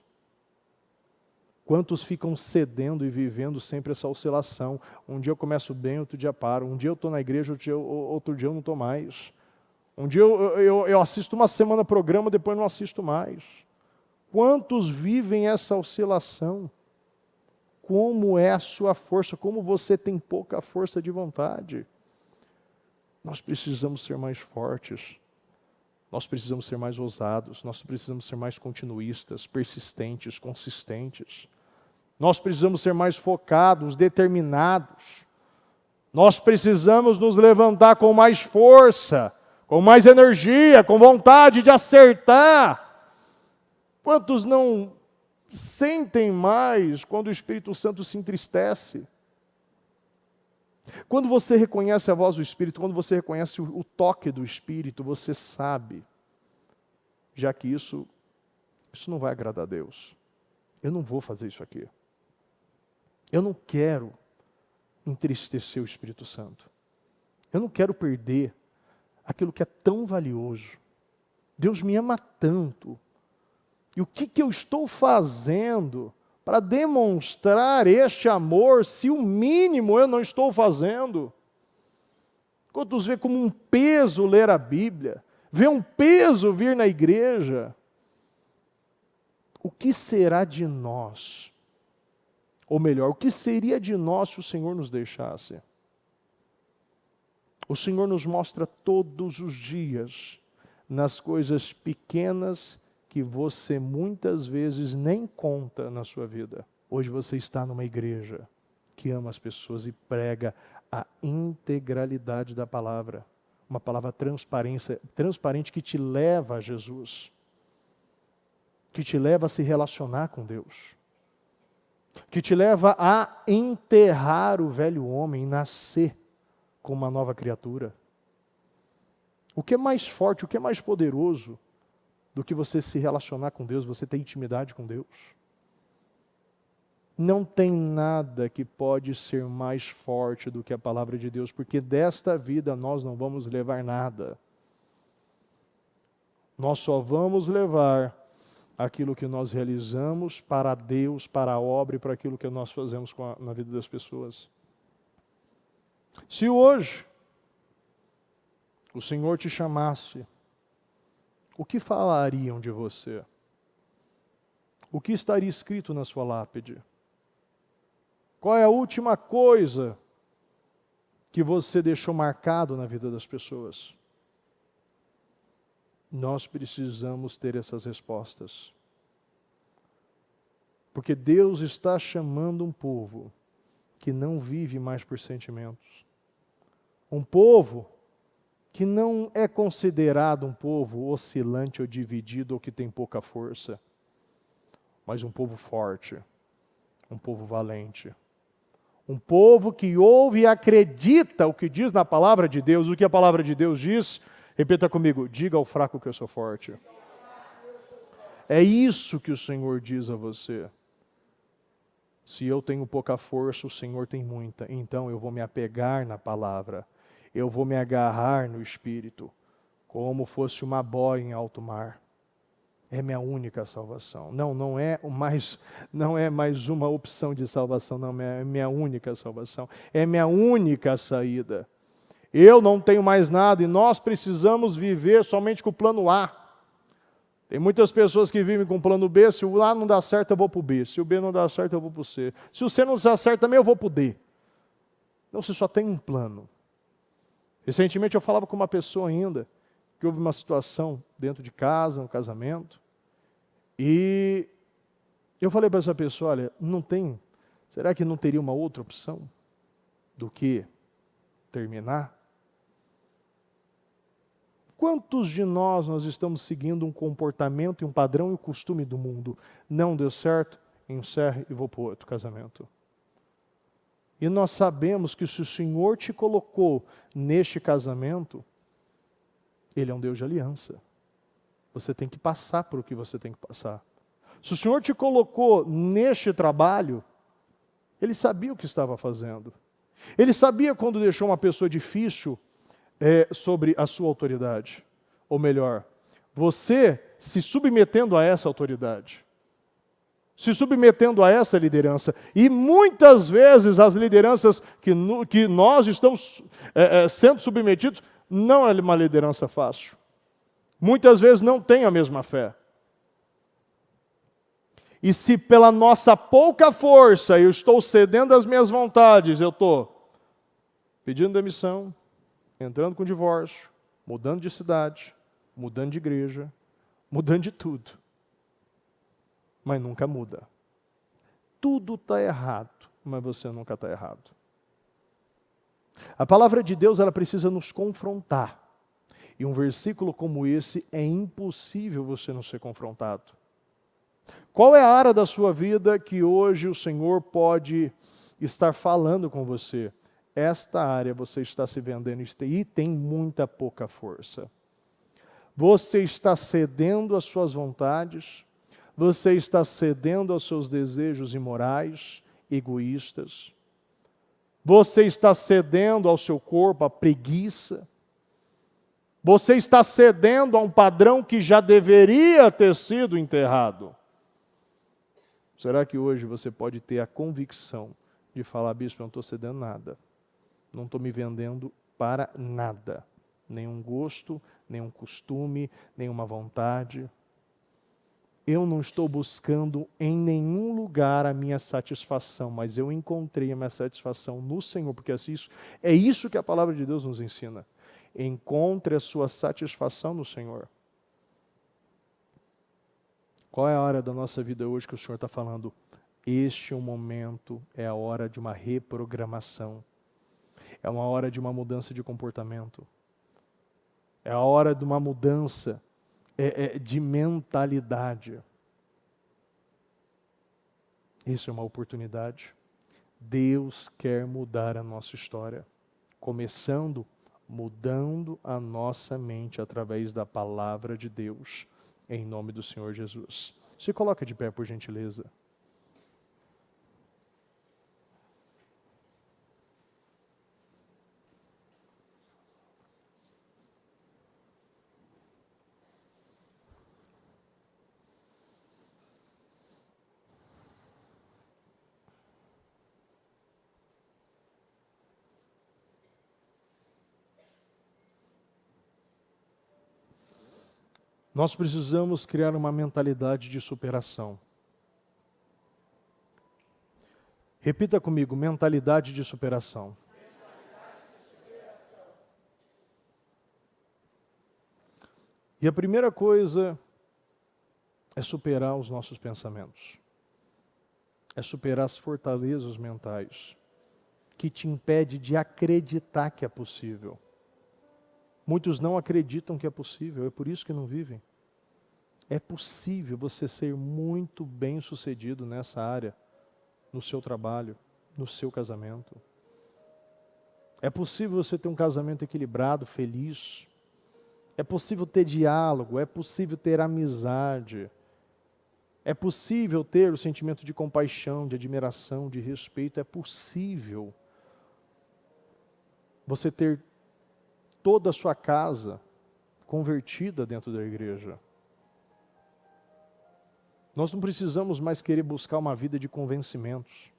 Speaker 1: Quantos ficam cedendo e vivendo sempre essa oscilação? Um dia eu começo bem, outro dia paro. Um dia eu estou na igreja, outro dia eu não estou mais. Um dia eu assisto uma semana programa, depois não assisto mais. Quantos vivem essa oscilação? Como é a sua força? Como você tem pouca força de vontade? Nós precisamos ser mais fortes. Nós precisamos ser mais ousados. Nós precisamos ser mais continuistas, persistentes, consistentes. Nós precisamos ser mais focados, determinados. Nós precisamos nos levantar com mais força, com mais energia, com vontade de acertar. Quantos não sentem mais quando o Espírito Santo se entristece? Quando você reconhece a voz do Espírito, quando você reconhece o toque do Espírito, você sabe, já que isso não vai agradar a Deus. Eu não vou fazer isso aqui. Eu não quero entristecer o Espírito Santo. Eu não quero perder aquilo que é tão valioso. Deus me ama tanto. E o que eu estou fazendo para demonstrar este amor, se o mínimo eu não estou fazendo? Quantos vê como um peso ler a Bíblia, vê um peso vir na igreja? O que será de nós? Ou melhor, o que seria de nós se o Senhor nos deixasse? O Senhor nos mostra todos os dias, nas coisas pequenas que você muitas vezes nem conta na sua vida. Hoje você está numa igreja que ama as pessoas e prega a integralidade da palavra. Uma palavra transparente que te leva a Jesus. Que te leva a se relacionar com Deus. Que te leva a enterrar o velho homem e nascer como uma nova criatura. O que é mais forte, o que é mais poderoso do que você se relacionar com Deus, você ter intimidade com Deus? Não tem nada que pode ser mais forte do que a palavra de Deus, porque desta vida nós não vamos levar nada. Nós só vamos levar aquilo que nós realizamos para Deus, para a obra e para aquilo que nós fazemos na vida das pessoas. Se hoje o Senhor te chamasse, o que falariam de você? O que estaria escrito na sua lápide? Qual é a última coisa que você deixou marcado na vida das pessoas? Nós precisamos ter essas respostas. Porque Deus está chamando um povo que não vive mais por sentimentos. Um povo que não é considerado um povo oscilante ou dividido ou que tem pouca força, mas um povo forte, um povo valente, um povo que ouve e acredita o que diz na palavra de Deus. O que a palavra de Deus diz, repita comigo: diga ao fraco que eu sou forte. É isso que o Senhor diz a você. Se eu tenho pouca força, o Senhor tem muita, então eu vou me apegar na palavra. Eu vou me agarrar no Espírito, como fosse uma boia em alto mar. É minha única salvação. Não é mais uma opção de salvação, não, é minha única salvação. É minha única saída. Eu não tenho mais nada e nós precisamos viver somente com o plano A. Tem muitas pessoas que vivem com o plano B. Se o A não dá certo, eu vou para o B. Se o B não dá certo, eu vou para o C. Se o C não dá certo também, eu vou para o D. Então você só tem um plano. Recentemente eu falava com uma pessoa ainda, que houve uma situação dentro de casa, no casamento, e eu falei para essa pessoa: olha, será que não teria uma outra opção do que terminar? Quantos de nós estamos seguindo um comportamento e um padrão e um costume do mundo? Não deu certo, encerre e vou para outro casamento. E nós sabemos que se o Senhor te colocou neste casamento, Ele é um Deus de aliança. Você tem que passar por o que você tem que passar. Se o Senhor te colocou neste trabalho, Ele sabia o que estava fazendo. Ele sabia quando deixou uma pessoa difícil sobre a sua autoridade. Ou melhor, você se submetendo a essa autoridade. se submetendo a essa liderança. E muitas vezes as lideranças que nós estamos sendo submetidos não é uma liderança fácil. Muitas vezes não tem a mesma fé. E se pela nossa pouca força eu estou cedendo às minhas vontades, eu estou pedindo demissão, entrando com divórcio, mudando de cidade, mudando de igreja, mudando de tudo. Mas nunca muda. Tudo está errado, mas você nunca está errado. A palavra de Deus, ela precisa nos confrontar. E um versículo como esse, é impossível você não ser confrontado. Qual é a área da sua vida que hoje o Senhor pode estar falando com você? Esta área você está se vendendo e tem muita pouca força. Você está cedendo às suas vontades, você está cedendo aos seus desejos imorais, egoístas, você está cedendo ao seu corpo, à preguiça, você está cedendo a um padrão que já deveria ter sido enterrado. Será que hoje você pode ter a convicção de falar, bispo, eu não estou cedendo nada, não estou me vendendo para nada, nenhum gosto, nenhum costume, nenhuma vontade. Eu não estou buscando em nenhum lugar a minha satisfação, mas eu encontrei a minha satisfação no Senhor, porque é isso que a palavra de Deus nos ensina. Encontre a sua satisfação no Senhor. Qual é a hora da nossa vida hoje que o Senhor está falando? Este é um momento, é a hora de uma reprogramação. É uma hora de uma mudança de comportamento. É a hora de uma mudança de mentalidade. Isso é uma oportunidade. Deus quer mudar a nossa história. Começando mudando a nossa mente através da palavra de Deus. Em nome do Senhor Jesus. Se coloca de pé, por gentileza. Nós precisamos criar uma mentalidade de superação. Repita comigo, mentalidade de superação. E a primeira coisa é superar os nossos pensamentos. É superar as fortalezas mentais que te impede de acreditar que é possível. Muitos não acreditam que é possível, é por isso que não vivem. É possível você ser muito bem-sucedido nessa área, no seu trabalho, no seu casamento. É possível você ter um casamento equilibrado, feliz. É possível ter diálogo, é possível ter amizade. É possível ter o sentimento de compaixão, de admiração, de respeito. É possível você ter toda a sua casa convertida dentro da igreja. Nós não precisamos mais querer buscar uma vida de convencimentos.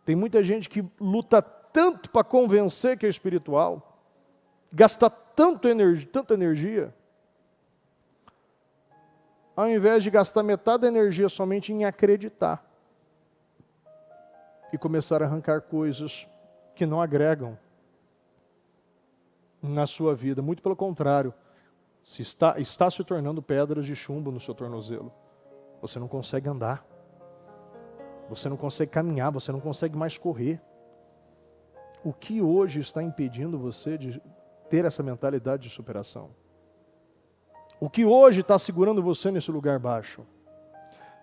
Speaker 1: Tem muita gente que luta tanto para convencer que é espiritual, gasta tanta energia, ao invés de gastar metade da energia somente em acreditar e começar a arrancar coisas que não agregam na sua vida. Muito pelo contrário, está se tornando pedras de chumbo no seu tornozelo. Você não consegue andar. Você não consegue caminhar, você não consegue mais correr. O que hoje está impedindo você de ter essa mentalidade de superação? O que hoje está segurando você nesse lugar baixo?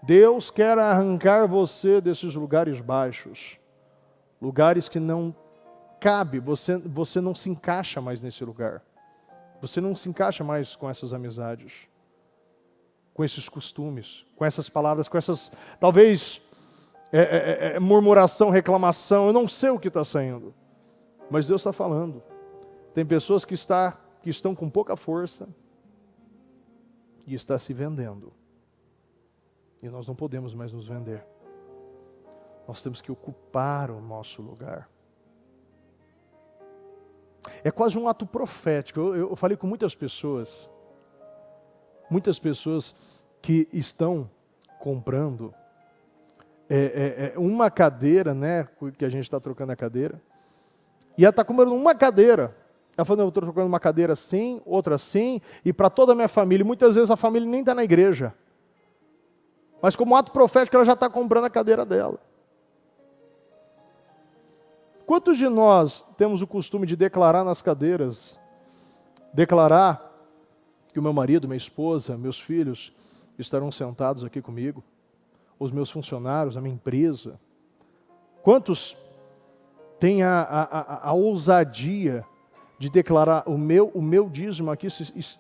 Speaker 1: Deus quer arrancar você desses lugares baixos. Lugares que não cabe, você não se encaixa mais nesse lugar. Você não se encaixa mais com essas amizades, com esses costumes, com essas palavras, com essas, talvez, murmuração, reclamação, eu não sei o que está saindo. Mas Deus está falando. Tem pessoas que estão com pouca força e está se vendendo. E nós não podemos mais nos vender. Nós temos que ocupar o nosso lugar. É quase um ato profético. Eu falei com muitas pessoas que estão comprando uma cadeira, né, que a gente está trocando a cadeira, e ela está comprando uma cadeira. Ela falou, eu estou trocando uma cadeira assim, outra assim, e para toda a minha família. Muitas vezes a família nem está na igreja. Mas como ato profético, ela já está comprando a cadeira dela. Quantos de nós temos o costume de declarar nas cadeiras, declarar que o meu marido, minha esposa, meus filhos estarão sentados aqui comigo, os meus funcionários, a minha empresa? Quantos têm a ousadia de declarar o meu dízimo aqui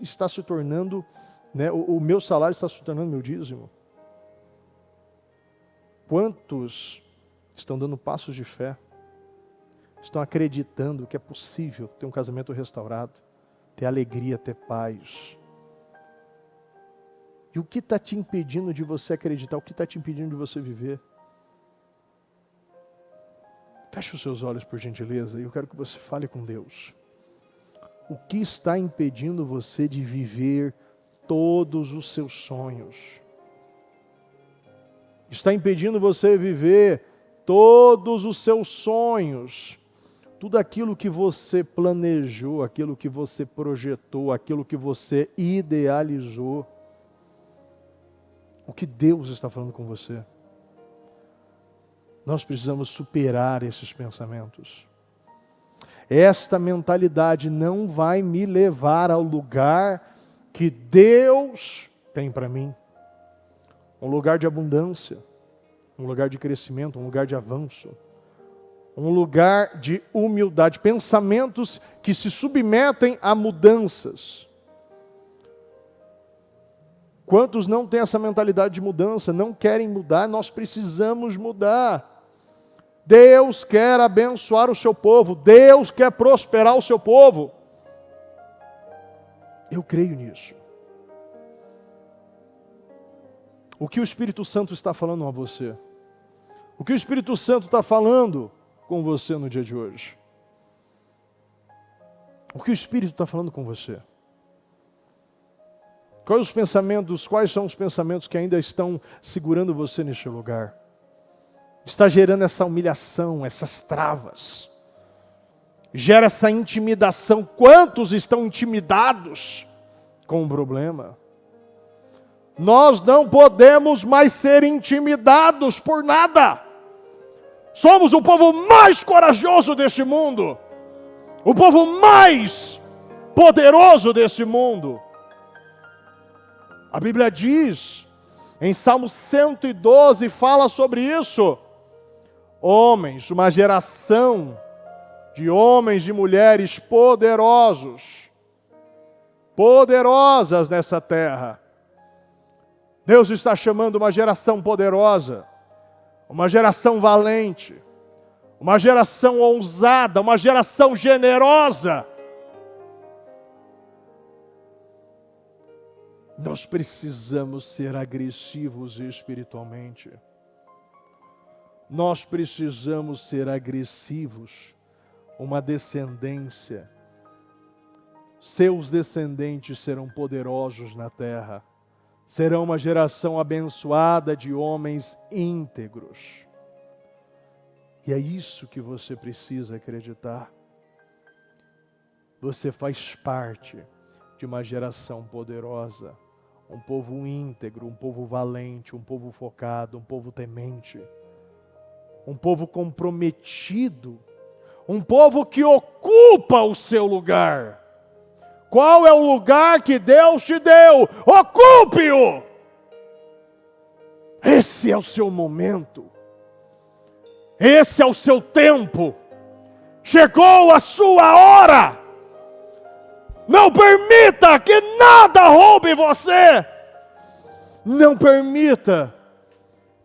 Speaker 1: está se tornando, né, o meu salário está se tornando meu dízimo? Quantos estão dando passos de fé? Estão acreditando que é possível ter um casamento restaurado, ter alegria, ter paz? E o que está te impedindo de você acreditar? O que está te impedindo de você viver? Feche os seus olhos, por gentileza, e eu quero que você fale com Deus. O que está impedindo você de viver todos os seus sonhos? Está impedindo você viver todos os seus sonhos? Tudo aquilo que você planejou, aquilo que você projetou, aquilo que você idealizou. O que Deus está falando com você? Nós precisamos superar esses pensamentos. Esta mentalidade não vai me levar ao lugar que Deus tem para mim. Um lugar de abundância, um lugar de crescimento, um lugar de avanço. Um lugar de humildade, pensamentos que se submetem a mudanças. Quantos não têm essa mentalidade de mudança, não querem mudar? Nós precisamos mudar. Deus quer abençoar o seu povo, Deus quer prosperar o seu povo. Eu creio nisso. O que o Espírito Santo está falando a você? O que o Espírito Santo está falando com você no dia de hoje? O que o Espírito está falando com você? Quais são os pensamentos que ainda estão segurando você neste lugar? Está gerando essa humilhação, essas travas. Gera essa intimidação. Quantos estão intimidados com o problema? Nós não podemos mais ser intimidados por nada. Somos o povo mais corajoso deste mundo. O povo mais poderoso deste mundo. A Bíblia diz, em Salmo 112, fala sobre isso. Homens, uma geração de homens e mulheres poderosos. Poderosas nessa terra. Deus está chamando uma geração poderosa. Uma geração valente, uma geração ousada, uma geração generosa. Nós precisamos ser agressivos espiritualmente. Nós precisamos ser agressivos, uma descendência. Seus descendentes serão poderosos na terra. Serão uma geração abençoada de homens íntegros. E é isso que você precisa acreditar. Você faz parte de uma geração poderosa. Um povo íntegro, um povo valente, um povo focado, um povo temente. Um povo comprometido. Um povo que ocupa o seu lugar. Qual é o lugar que Deus te deu? Ocupe-o! Esse é o seu momento. Esse é o seu tempo. Chegou a sua hora. Não permita que nada roube você. Não permita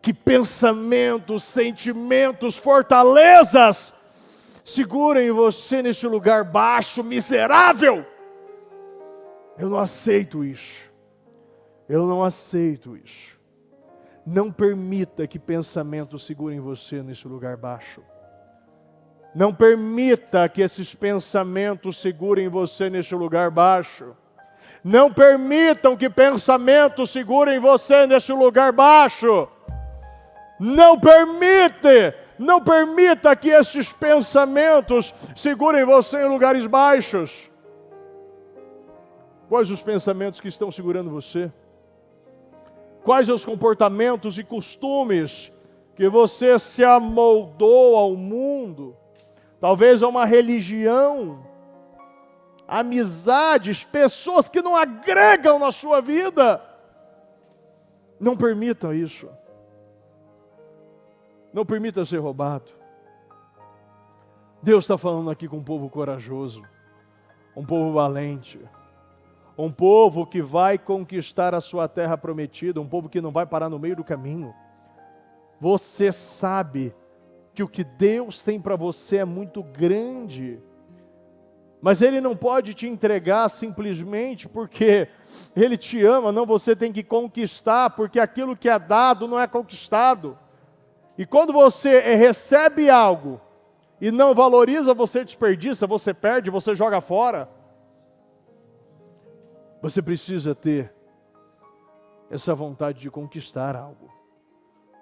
Speaker 1: que pensamentos, sentimentos, fortalezas segurem você nesse lugar baixo, miserável. Eu não aceito isso. Eu não aceito isso. Não permita que pensamentos segurem você nesse lugar baixo. Não permita que esses pensamentos segurem você neste lugar baixo. Não permitam que pensamentos segurem você neste lugar baixo. Não permita que estes pensamentos segurem você em lugares baixos. Quais os pensamentos que estão segurando você? Quais os comportamentos e costumes que você se amoldou ao mundo? Talvez a uma religião, amizades, pessoas que não agregam na sua vida. Não permitam isso. Não permita ser roubado. Deus está falando aqui com um povo corajoso, um povo valente, um povo que vai conquistar a sua terra prometida, um povo que não vai parar no meio do caminho. Você sabe que o que Deus tem para você é muito grande, mas Ele não pode te entregar simplesmente porque Ele te ama. Não, você tem que conquistar, porque aquilo que é dado não é conquistado. E quando você recebe algo e não valoriza, você desperdiça, você perde, você joga fora. Você precisa ter essa vontade de conquistar algo.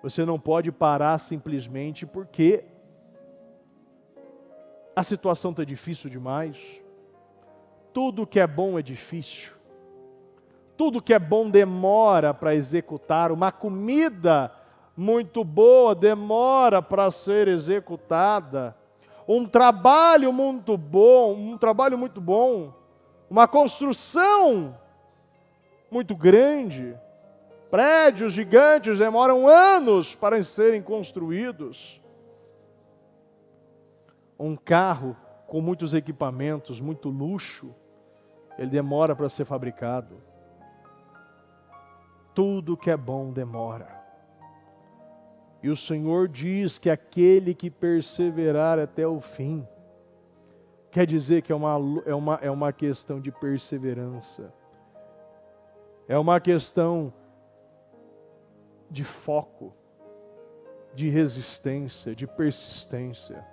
Speaker 1: Você não pode parar simplesmente porque a situação está difícil demais. Tudo que é bom é difícil. Tudo que é bom demora para executar. Uma comida muito boa demora para ser executada. Um trabalho muito bom, uma construção muito grande, prédios gigantes demoram anos para serem construídos. Um carro com muitos equipamentos, muito luxo, ele demora para ser fabricado. Tudo que é bom demora. E o Senhor diz que aquele que perseverar até o fim, quer dizer que é uma questão de perseverança. É uma questão de foco, de resistência, de persistência.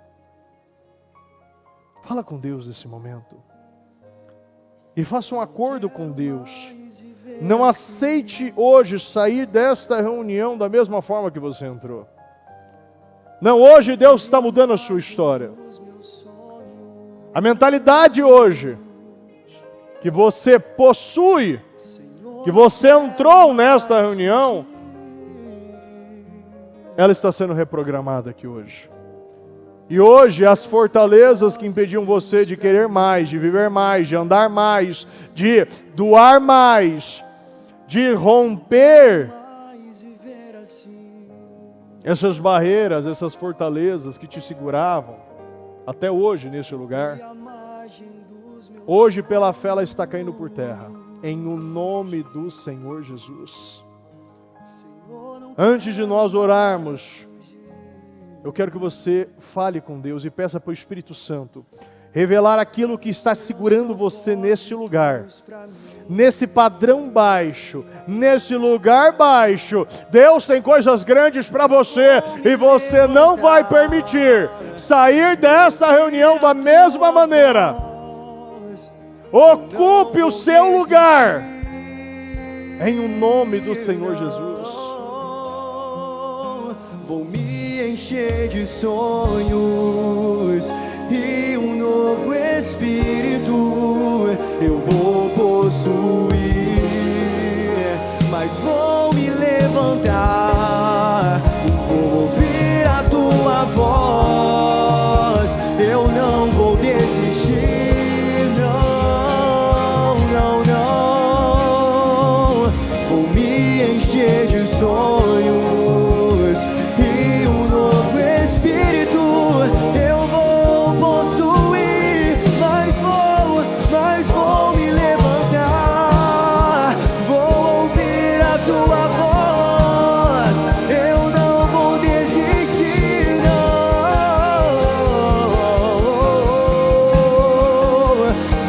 Speaker 1: Fala com Deus nesse momento. E faça um acordo com Deus. Não aceite hoje sair desta reunião da mesma forma que você entrou. Não, hoje Deus está mudando a sua história. A mentalidade hoje que você possui, que você entrou nesta reunião, ela está sendo reprogramada aqui hoje. E hoje as fortalezas que impediam você de querer mais, de viver mais, de andar mais, de doar mais, de romper essas barreiras, essas fortalezas que te seguravam até hoje nesse lugar, hoje pela fé ela está caindo por terra, em o nome do Senhor Jesus. Antes de nós orarmos, eu quero que você fale com Deus e peça para o Espírito Santo revelar aquilo que está segurando você neste lugar, nesse padrão baixo, nesse lugar baixo. Deus tem coisas grandes para você e você não vai permitir sair desta reunião da mesma maneira. Ocupe o seu lugar em o nome do Senhor Jesus.
Speaker 2: Vou me encher de sonhos e um novo espírito eu vou possuir, mas vou me levantar e vou ouvir a tua voz. Eu não vou desistir, não, não, não. Vou me encher de sonhos e um novo espírito eu vou possuir, mas vou me levantar, vou ouvir a tua voz. Eu não vou desistir, não.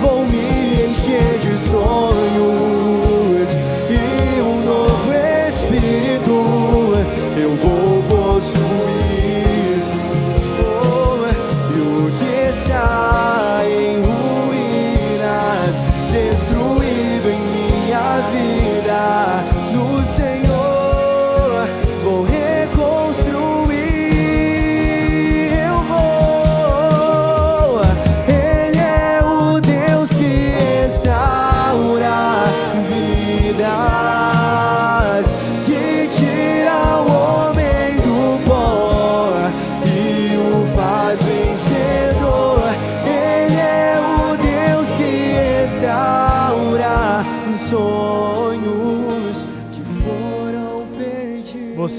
Speaker 2: Vou me encher de sonhos e um novo espírito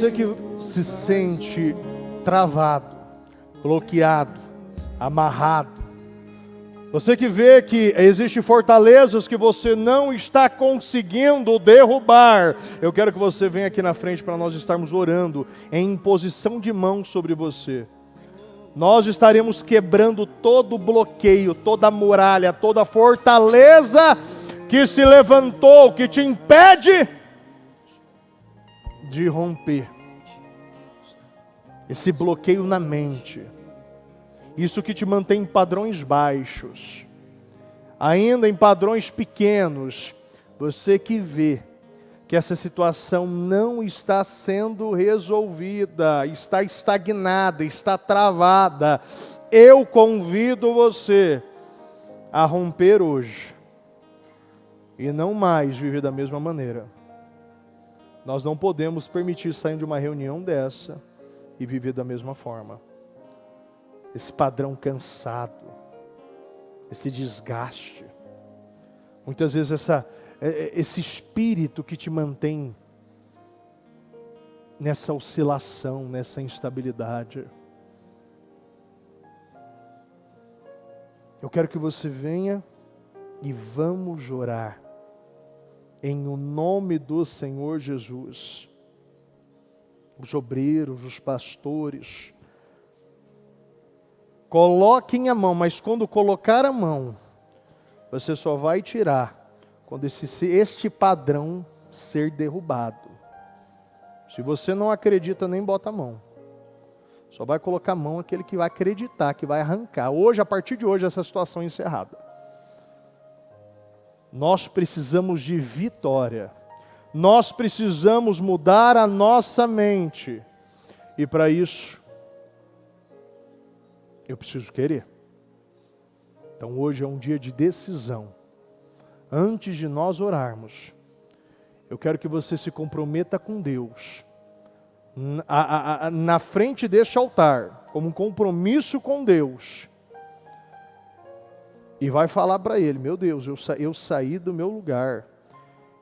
Speaker 1: Você que se sente travado, bloqueado, amarrado, você que vê que existem fortalezas que você não está conseguindo derrubar, eu quero que você venha aqui na frente para nós estarmos orando em imposição de mãos sobre você. Nós estaremos quebrando todo o bloqueio, toda a muralha, toda a fortaleza que se levantou, que te impede de romper. Esse bloqueio na mente. Isso que te mantém em padrões baixos, ainda em padrões pequenos. Você que vê que essa situação não está sendo resolvida, está estagnada, está travada, eu convido você a romper hoje e não mais viver da mesma maneira. Nós não podemos permitir sair de uma reunião dessa e viver da mesma forma. Esse padrão cansado, esse desgaste, muitas vezes esse espírito que te mantém nessa oscilação, nessa instabilidade. Eu quero que você venha e vamos orar em o nome do Senhor Jesus. Os obreiros, os pastores, coloquem a mão, mas quando colocar a mão, você só vai tirar quando este padrão ser derrubado. Se você não acredita, nem bota a mão. Só vai colocar a mão aquele que vai acreditar, que vai arrancar. Hoje, a partir de hoje, essa situação é encerrada. Nós precisamos de vitória. Nós precisamos mudar a nossa mente. E para isso, eu preciso querer. Então hoje é um dia de decisão. Antes de nós orarmos, eu quero que você se comprometa com Deus. Na frente deste altar, como um compromisso com Deus. E vai falar para Ele: meu Deus, eu saí do meu lugar.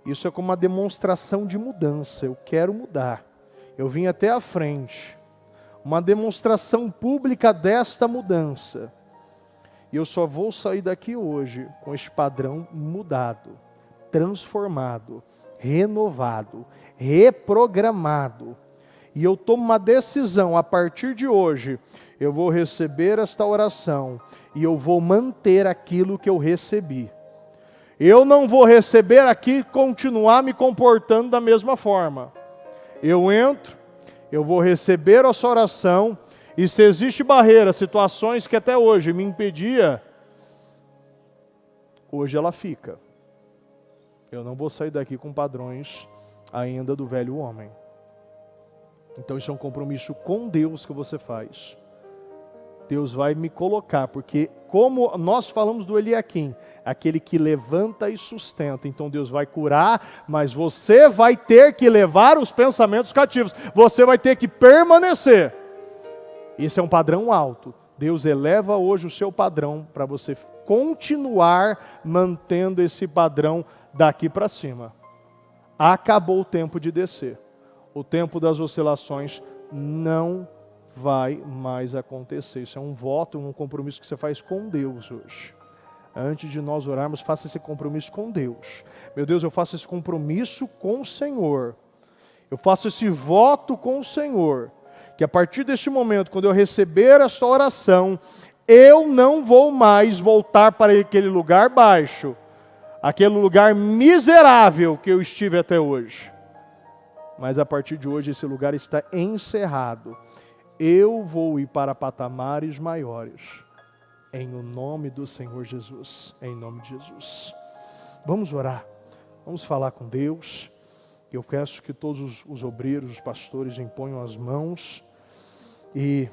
Speaker 1: Isso é como uma demonstração de mudança. Eu quero mudar. Eu vim até a frente. Uma demonstração pública desta mudança. E eu só vou sair daqui hoje com esse padrão mudado, transformado, renovado, reprogramado. E eu tomo uma decisão: a partir de hoje, eu vou receber esta oração e eu vou manter aquilo que eu recebi. Eu não vou receber aqui e continuar me comportando da mesma forma. Eu entro, eu vou receber essa oração, e se existe barreira, situações que até hoje me impedia, hoje ela fica. Eu não vou sair daqui com padrões ainda do velho homem. Então isso é um compromisso com Deus que você faz. Deus vai me colocar, porque como nós falamos do Eliaquim, aquele que levanta e sustenta, então Deus vai curar, mas você vai ter que levar os pensamentos cativos, você vai ter que permanecer. Isso é um padrão alto. Deus eleva hoje o seu padrão para você continuar mantendo esse padrão daqui para cima. Acabou o tempo de descer. O tempo das oscilações não vai mais acontecer. Isso é um voto, um compromisso que você faz com Deus hoje. Antes de nós orarmos, faça esse compromisso com Deus. Meu Deus, eu faço esse compromisso com o Senhor. Eu faço esse voto com o Senhor. Que a partir deste momento, quando eu receber esta oração, eu não vou mais voltar para aquele lugar baixo, aquele lugar miserável que eu estive até hoje. Mas a partir de hoje esse lugar está encerrado. Eu vou ir para patamares maiores. Em o nome do Senhor Jesus. Em nome de Jesus. Vamos orar. Vamos falar com Deus. Eu peço que todos os obreiros, os pastores imponham as mãos. E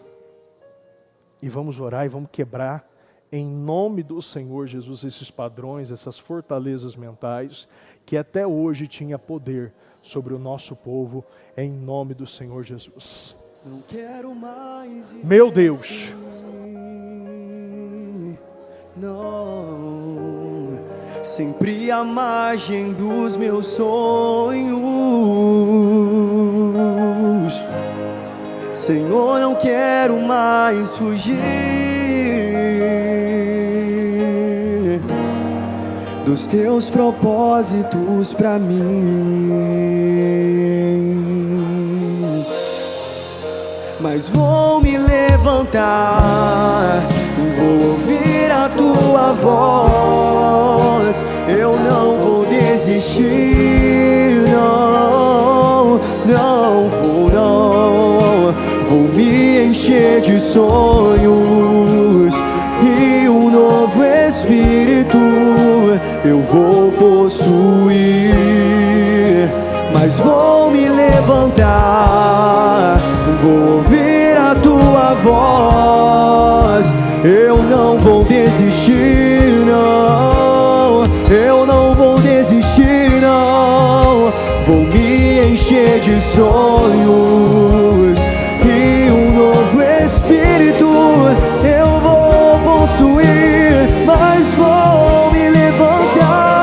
Speaker 1: vamos orar e vamos quebrar em nome do Senhor Jesus esses padrões, essas fortalezas mentais que até hoje tinha poder sobre o nosso povo, em nome do Senhor Jesus.
Speaker 2: Não quero mais
Speaker 1: Meu Deus,
Speaker 2: não, sempre à margem dos meus sonhos. Senhor, não quero mais fugir dos teus propósitos pra mim. Mas vou me levantar, vou ouvir a tua voz. Eu não vou desistir, não, não vou, não. Vou me encher de sonhos e um novo espírito eu vou possuir. Mas vou me levantar, vou ouvir a tua voz. Eu não vou desistir, não. Eu não vou desistir, não. Vou me encher de sonhos e um novo espírito eu vou possuir. Mas vou me levantar,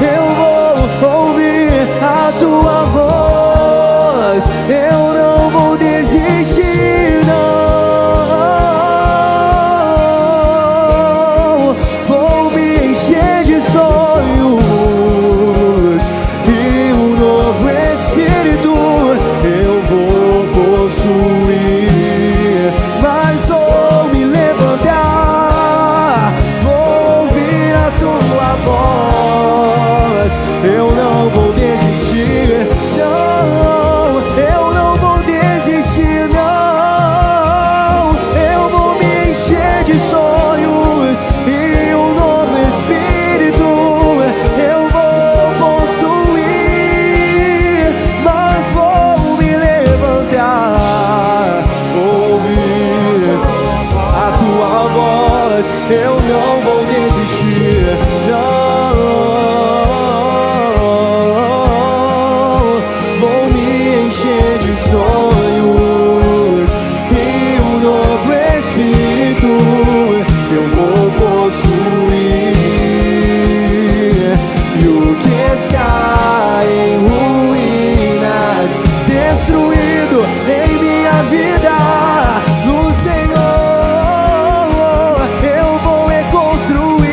Speaker 2: eu vou ouvir a tua voz. Eu não vou desistir, não. Vou me encher de sonhos e um novo espírito eu vou possuir. Mas vou me levantar, vou ouvir a tua voz. Eu não vou desistir, não. Eu não vou desistir, não. Eu vou me encher de sonhos e um novo espírito eu vou possuir. Mas vou me levantar, vou ouvir a tua voz. Eu não vou desistir, não. Vou me encher de sonhos e um novo espírito eu vou possuir. E o que está em ruínas, destruído em minha vida, no Senhor eu vou reconstruir.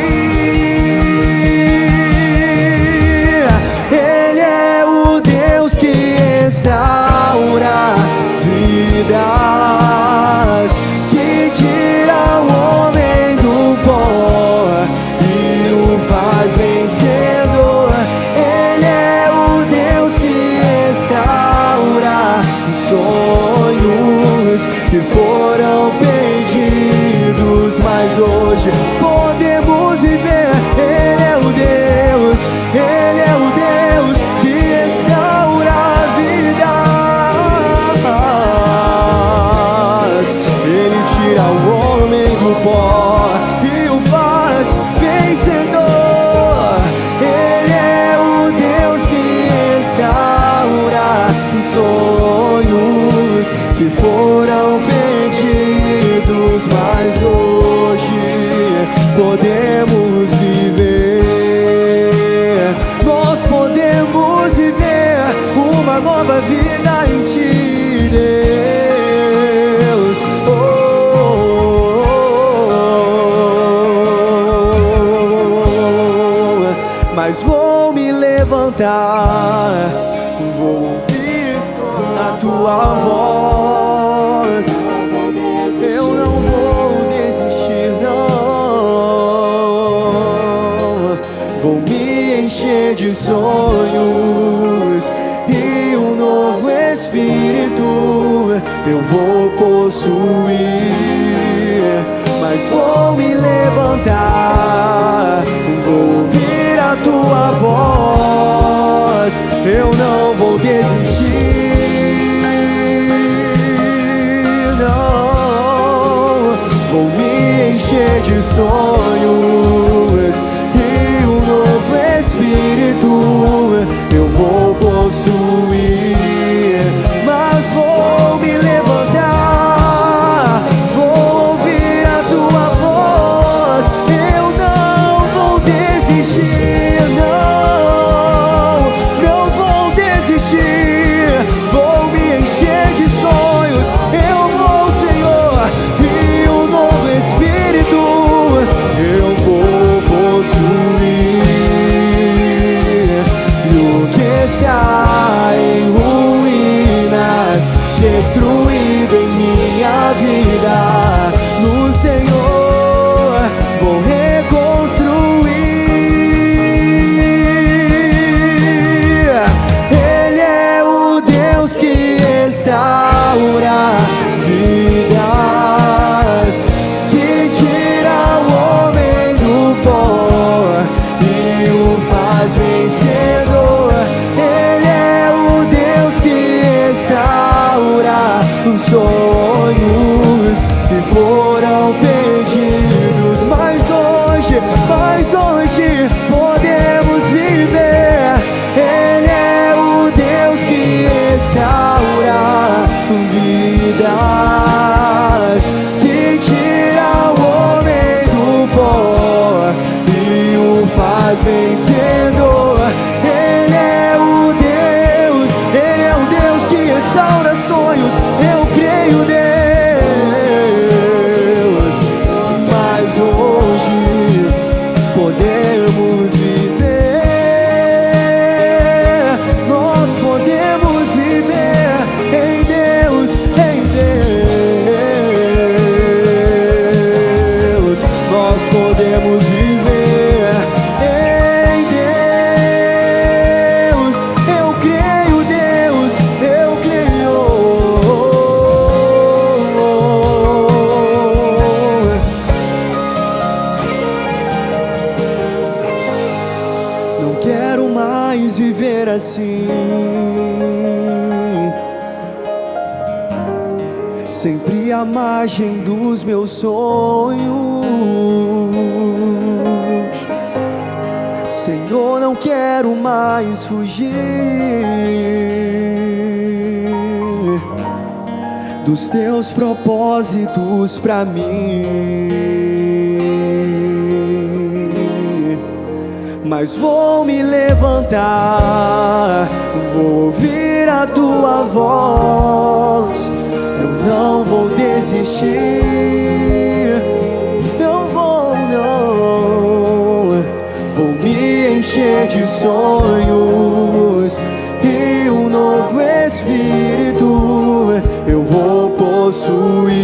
Speaker 2: Ele é o Deus que restaura vidas, que tira o homem do pó e o faz vencedor. Ele é o Deus que restaura os sonhos que foram perdidos, mas hoje podemos viver. Ele é o Deus, Ele é o Deus que restaura vidas. Ele tira o homem do pó e o faz vencedor. Ele é o Deus que restaura os sonhos que foram perdidos, mas hoje podemos viver. Nós podemos viver uma nova vida em ti, Deus. Mas vou me levantar, vou ouvir a tua voz. Eu não vou desistir, não. Vou me encher de sonhos e um novo espírito eu vou possuir. Mas vou me levantar, vou ouvir a tua voz. Eu não vou desistir, não. Vou me encher de sonhos e um novo espírito eu vou possuir. Mas vou me levantar, vou ouvir a tua voz. Eu não vou desistir, não. Não vou desistir. Vou me encher de sonhos foram perdidos, mas hoje podemos viver. Ele é o Deus que restaura vidas, que tira o homem do pó e o faz vencedor. Ele é o Deus que restaura sonhos. Eu creio, Deus, mas hoje podemos viver. Nós podemos viver em Deus, nós podemos viver em Deus. Eu creio, Deus, eu creio. Não quero mais viver assim, sempre à margem dos meus sonhos. Senhor, não quero mais fugir dos teus propósitos pra mim. Mas vou me levantar, vou ouvir a tua voz. Eu não vou desistir, não vou, não. Vou me encher de sonhos e um novo espírito eu vou possuir.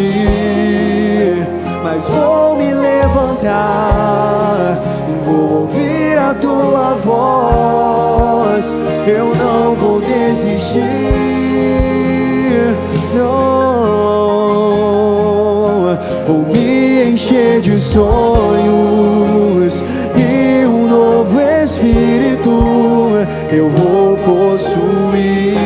Speaker 2: Mas vou me levantar, vou ouvir a tua voz. Eu não vou desistir, não. Vou me encher de sonhos e um novo espírito eu vou possuir.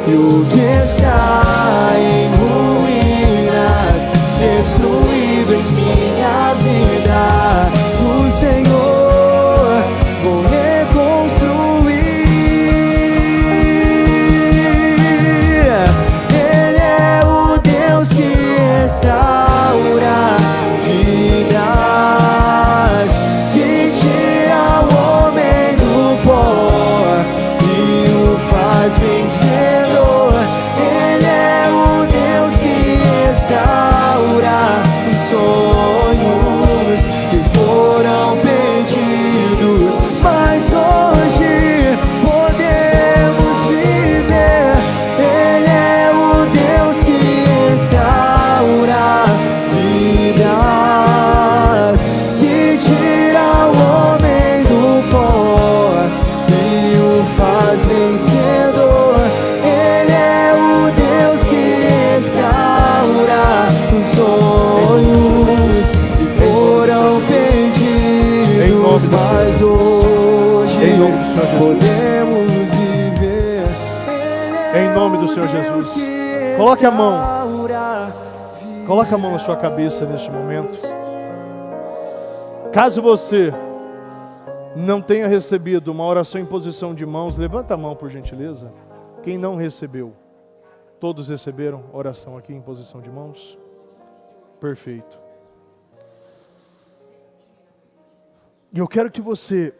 Speaker 2: E o que está em ruínas, destruído em minha vida, o Senhor vou reconstruir. Ele é o Deus que restaura vidas, que tira o homem do pó e o faz vencedor. Ele é o Deus que restaura sonhos que foram perdidos, mas hoje podemos viver. Ele é o Deus que restaura vidas, que tira o homem do pó e o faz vencedor. Ele é o Deus que restaura os sonhos que foram perdidos, mas hoje podemos viver.
Speaker 1: Em nome do Senhor Jesus. Coloque a mão. Coloque a mão na sua cabeça neste momento. Caso você não tenha recebido uma oração em posição de mãos, levanta a mão por gentileza. Quem não recebeu? Todos receberam oração aqui em posição de mãos? Perfeito. E eu quero que você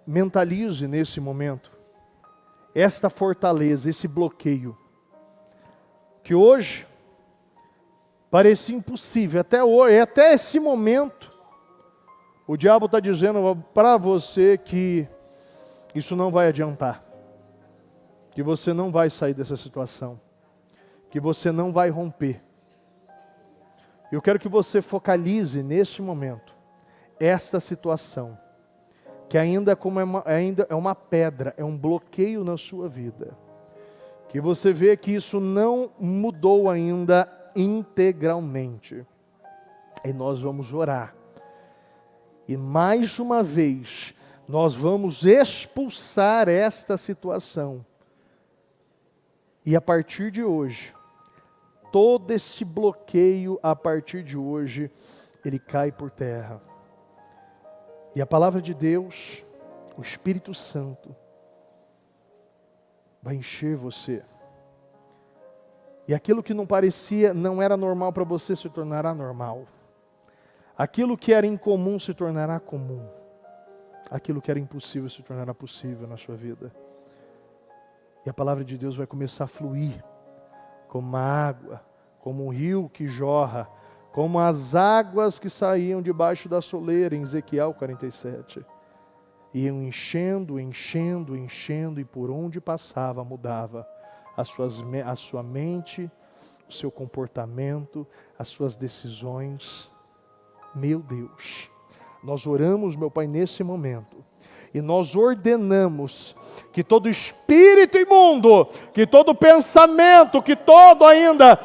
Speaker 1: mentalize nesse momento esta fortaleza, esse bloqueio, que hoje parecia impossível, até hoje, até esse momento, o diabo está dizendo para você que isso não vai adiantar, que você não vai sair dessa situação, que você não vai romper. Eu quero que você focalize neste momento esta situação, que ainda é uma pedra, é um bloqueio na sua vida, que você vê que isso não mudou ainda integralmente. E nós vamos orar. E mais uma vez, nós vamos expulsar esta situação. E a partir de hoje, todo esse bloqueio, a partir de hoje, ele cai por terra. E a palavra de Deus, o Espírito Santo, vai encher você. E aquilo que não era normal para você se tornará normal. Aquilo que era incomum se tornará comum. Aquilo que era impossível se tornará possível na sua vida. E a palavra de Deus vai começar a fluir como uma água, como um rio que jorra, como as águas que saíam debaixo da soleira em Ezequiel 47. Iam enchendo, enchendo, enchendo, e por onde passava mudava a sua mente, o seu comportamento, as suas decisões. Meu Deus, nós oramos, meu Pai, nesse momento, e nós ordenamos que todo espírito imundo, que todo pensamento, que todo ainda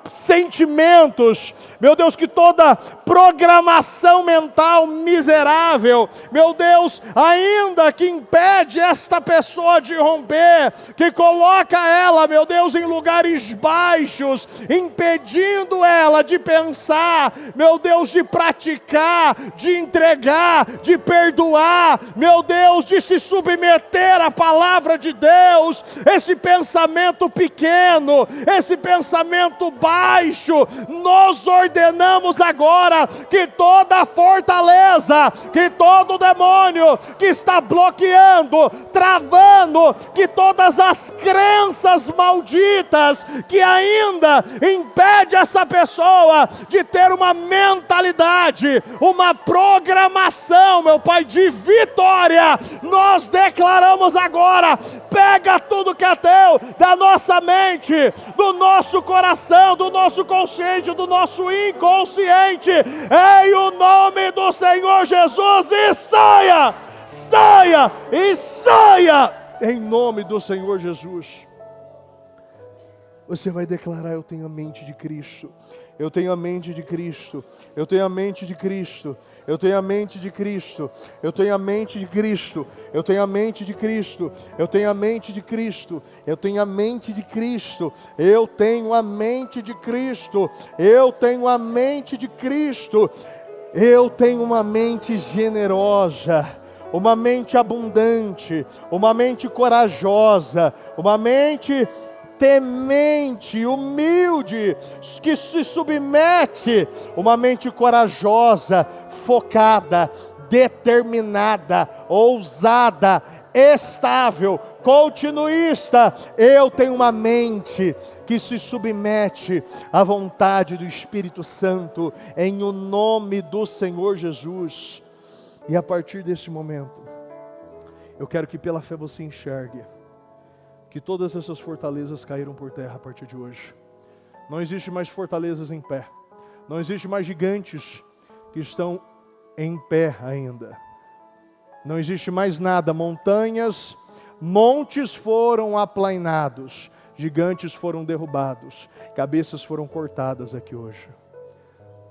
Speaker 1: sentimentos, meu Deus, que toda programação mental miserável, meu Deus, ainda que impede esta pessoa de romper, que coloca ela, meu Deus, em lugares baixos, impedindo ela de pensar, meu Deus, de praticar, de entregar, de perdoar, meu Deus, de se submeter à palavra de Deus, esse pensamento pequeno, esse pensamento baixo, nós ordenamos agora que toda fortaleza, que todo demônio que está bloqueando, travando, que todas as crenças malditas que ainda impede essa pessoa de ter uma mentalidade, uma programação, meu Pai, de vitória, nós declaramos agora: pega tudo que é teu, da nossa mente, do nosso coração, do nosso consciente, do nosso inconsciente, em o nome do Senhor Jesus, e saia, saia e saia, em nome do Senhor Jesus. Você vai declarar: eu tenho a mente de Cristo, eu tenho a mente de Cristo, eu tenho a mente de Cristo, eu tenho a mente de Cristo, eu tenho a mente de Cristo, eu tenho a mente de Cristo, eu tenho a mente de Cristo, eu tenho a mente de Cristo, eu tenho a mente de Cristo, eu tenho a mente de Cristo, eu tenho uma mente generosa, uma mente abundante, uma mente corajosa, uma mente temente, humilde, que se submete, uma mente corajosa, focada, determinada, ousada, estável, continuista. Eu tenho uma mente que se submete à vontade do Espírito Santo, em o nome do Senhor Jesus. E a partir deste momento, eu quero que pela fé você enxergue que todas essas fortalezas caíram por terra a partir de hoje. Não existe mais fortalezas em pé. Não existe mais gigantes que estão em pé ainda. Não existe mais nada. Montes foram aplainados. Gigantes foram derrubados. Cabeças foram cortadas aqui hoje.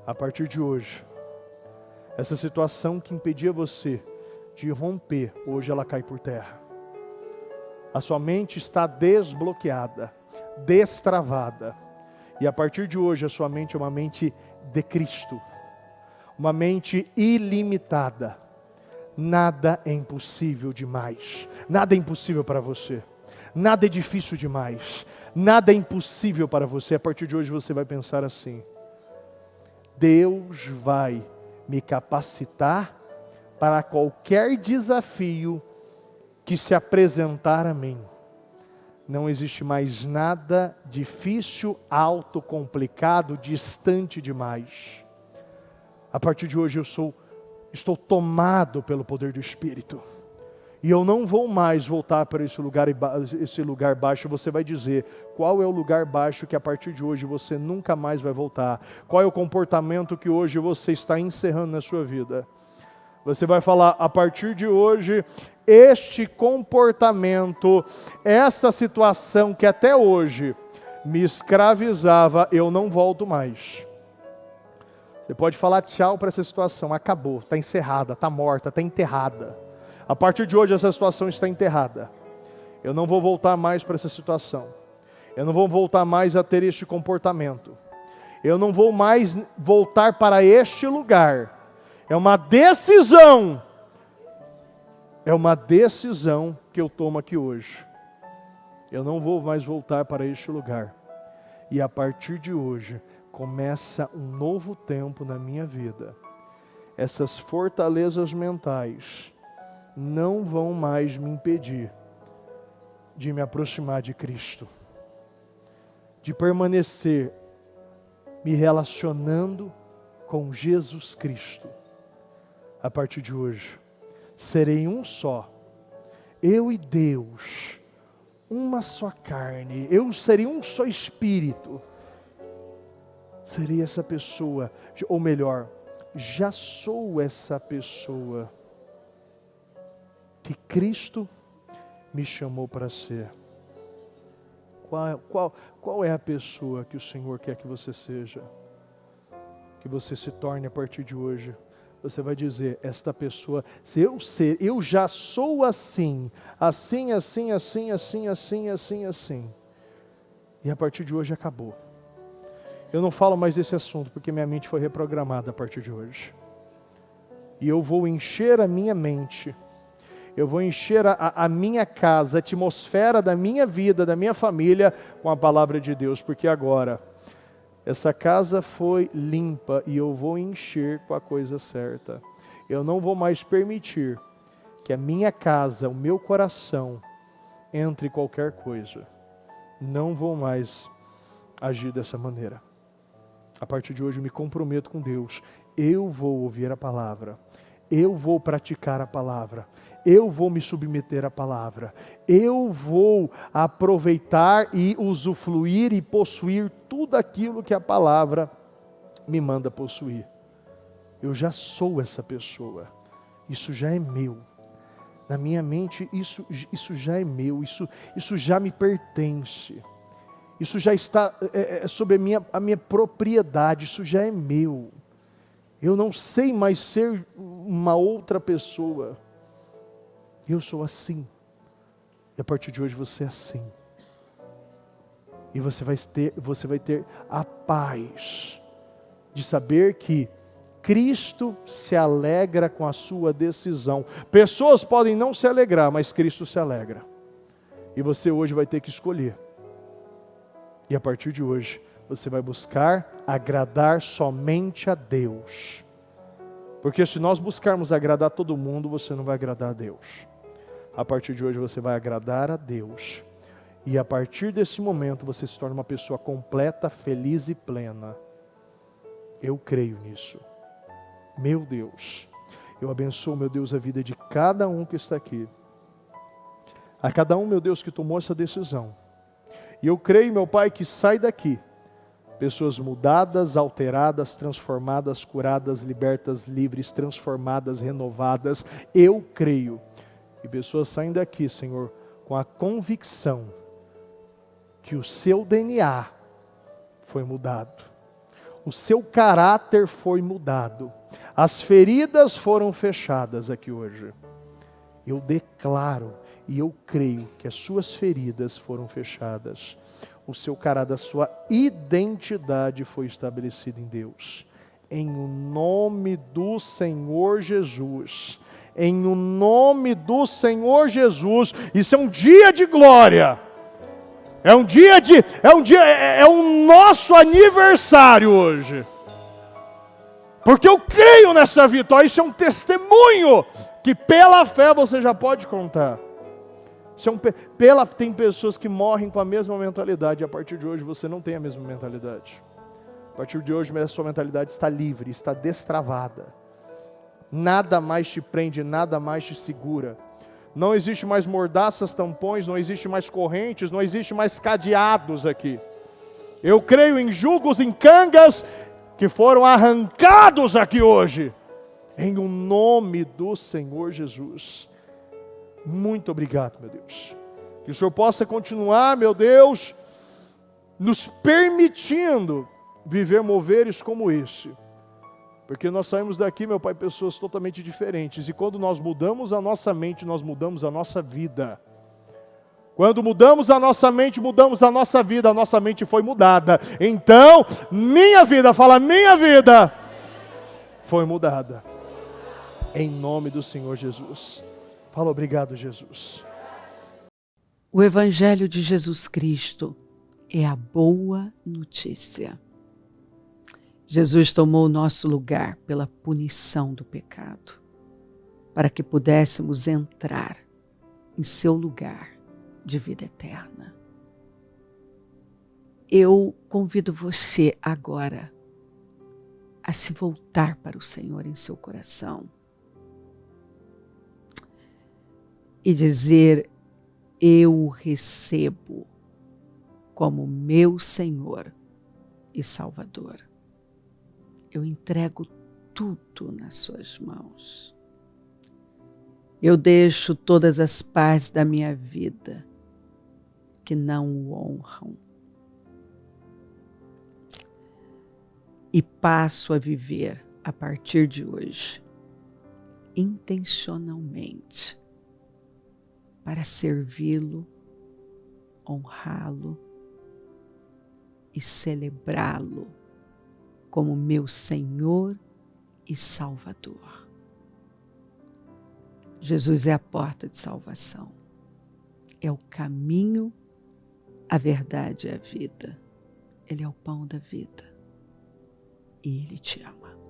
Speaker 1: A partir de hoje, essa situação que impedia você de romper, hoje ela cai por terra. A sua mente está desbloqueada, destravada. E a partir de hoje a sua mente é uma mente de Cristo. Uma mente ilimitada. Nada é impossível demais. Nada é impossível para você. Nada é difícil demais. Nada é impossível para você. A partir de hoje você vai pensar assim: Deus vai me capacitar para qualquer desafio que se apresentar a mim. Não existe mais nada difícil, alto, complicado, distante demais. A partir de hoje estou tomado pelo poder do Espírito. E eu não vou mais voltar para esse lugar baixo. Você vai dizer qual é o lugar baixo que a partir de hoje você nunca mais vai voltar. Qual é o comportamento que hoje você está encerrando na sua vida. Você vai falar: a partir de hoje, este comportamento, essa situação que até hoje me escravizava, eu não volto mais. Você pode falar tchau para essa situação: acabou, está encerrada, está morta, está enterrada. A partir de hoje essa situação está enterrada. Eu não vou voltar mais para essa situação. Eu não vou voltar mais a ter este comportamento. Eu não vou mais voltar para este lugar. É uma decisão. É uma decisão que eu tomo aqui hoje. Eu não vou mais voltar para este lugar. E a partir de hoje, começa um novo tempo na minha vida. Essas fortalezas mentais não vão mais me impedir de me aproximar de Cristo. De permanecer me relacionando com Jesus Cristo. A partir de hoje, serei um só. Eu e Deus. Uma só carne, eu serei um só espírito. Serei essa pessoa, ou melhor, já sou essa pessoa que Cristo me chamou para ser. Qual é a pessoa que o Senhor quer que você seja? Que você se torne a partir de hoje? Você vai dizer, esta pessoa, se eu ser, eu já sou assim. E a partir de hoje acabou. Eu não falo mais desse assunto, porque minha mente foi reprogramada a partir de hoje. E eu vou encher a minha mente, eu vou encher a minha casa, a atmosfera da minha vida, da minha família, com a palavra de Deus, porque agora essa casa foi limpa e eu vou encher com a coisa certa. Eu não vou mais permitir que a minha casa, o meu coração, entre qualquer coisa. Não vou mais agir dessa maneira. A partir de hoje eu me comprometo com Deus. Eu vou ouvir a palavra. Eu vou praticar a palavra. Eu vou me submeter à palavra. Eu vou aproveitar e usufruir e possuir tudo aquilo que a palavra me manda possuir. Eu já sou essa pessoa. Isso já é meu. Na minha mente, isso já é meu. Isso já me pertence. Isso já está sob a minha propriedade. Isso já é meu. Eu não sei mais ser uma outra pessoa. Eu sou assim. E a partir de hoje você é assim. E você vai ter a paz de saber que Cristo se alegra com a sua decisão. Pessoas podem não se alegrar, mas Cristo se alegra. E você hoje vai ter que escolher. E a partir de hoje, você vai buscar agradar somente a Deus. Porque se nós buscarmos agradar todo mundo, você não vai agradar a Deus. A partir de hoje você vai agradar a Deus. E a partir desse momento você se torna uma pessoa completa, feliz e plena. Eu creio nisso. Meu Deus, eu abençoo, meu Deus, a vida de cada um que está aqui. A cada um, meu Deus, que tomou essa decisão. E eu creio, meu Pai, que sai daqui pessoas mudadas, alteradas, transformadas, curadas, libertas, livres, transformadas, renovadas. Eu creio. E pessoas saem daqui, Senhor, com a convicção que o seu DNA foi mudado. O seu caráter foi mudado. As feridas foram fechadas aqui hoje. Eu declaro e eu creio que as suas feridas foram fechadas. O seu caráter, a sua identidade foi estabelecida em Deus. Em o nome do Senhor Jesus. Em o nome do Senhor Jesus. Isso é um dia de glória. É o nosso aniversário hoje. Porque eu creio nessa vitória. Isso é um testemunho que pela fé você já pode contar. Tem pessoas que morrem com a mesma mentalidade. A partir de hoje você não tem a mesma mentalidade. A partir de hoje a sua mentalidade está livre, está destravada. Nada mais te prende, nada mais te segura. Não existe mais mordaças, tampões, não existe mais correntes, não existe mais cadeados aqui. Eu creio em jugos, em cangas que foram arrancados aqui hoje. Em o nome do Senhor Jesus. Muito obrigado, meu Deus. Que o Senhor possa continuar, meu Deus, nos permitindo viver moveres como esse. Porque nós saímos daqui, meu Pai, pessoas totalmente diferentes. E quando nós mudamos a nossa mente, nós mudamos a nossa vida. Quando mudamos a nossa mente, mudamos a nossa vida, a nossa mente foi mudada. Então, minha vida, fala, minha vida foi mudada. Em nome do Senhor Jesus. Fala, obrigado, Jesus.
Speaker 3: O Evangelho de Jesus Cristo é a boa notícia. Jesus tomou o nosso lugar pela punição do pecado, para que pudéssemos entrar em seu lugar de vida eterna. Eu convido você agora a se voltar para o Senhor em seu coração e dizer: eu o recebo como meu Senhor e Salvador. Eu entrego tudo nas suas mãos. Eu deixo todas as partes da minha vida que não o honram e passo a viver a partir de hoje intencionalmente para servi-lo, honrá-lo e celebrá-lo como meu Senhor e Salvador. Jesus é a porta de salvação. É o caminho, a verdade e a vida. Ele é o pão da vida. E Ele te ama.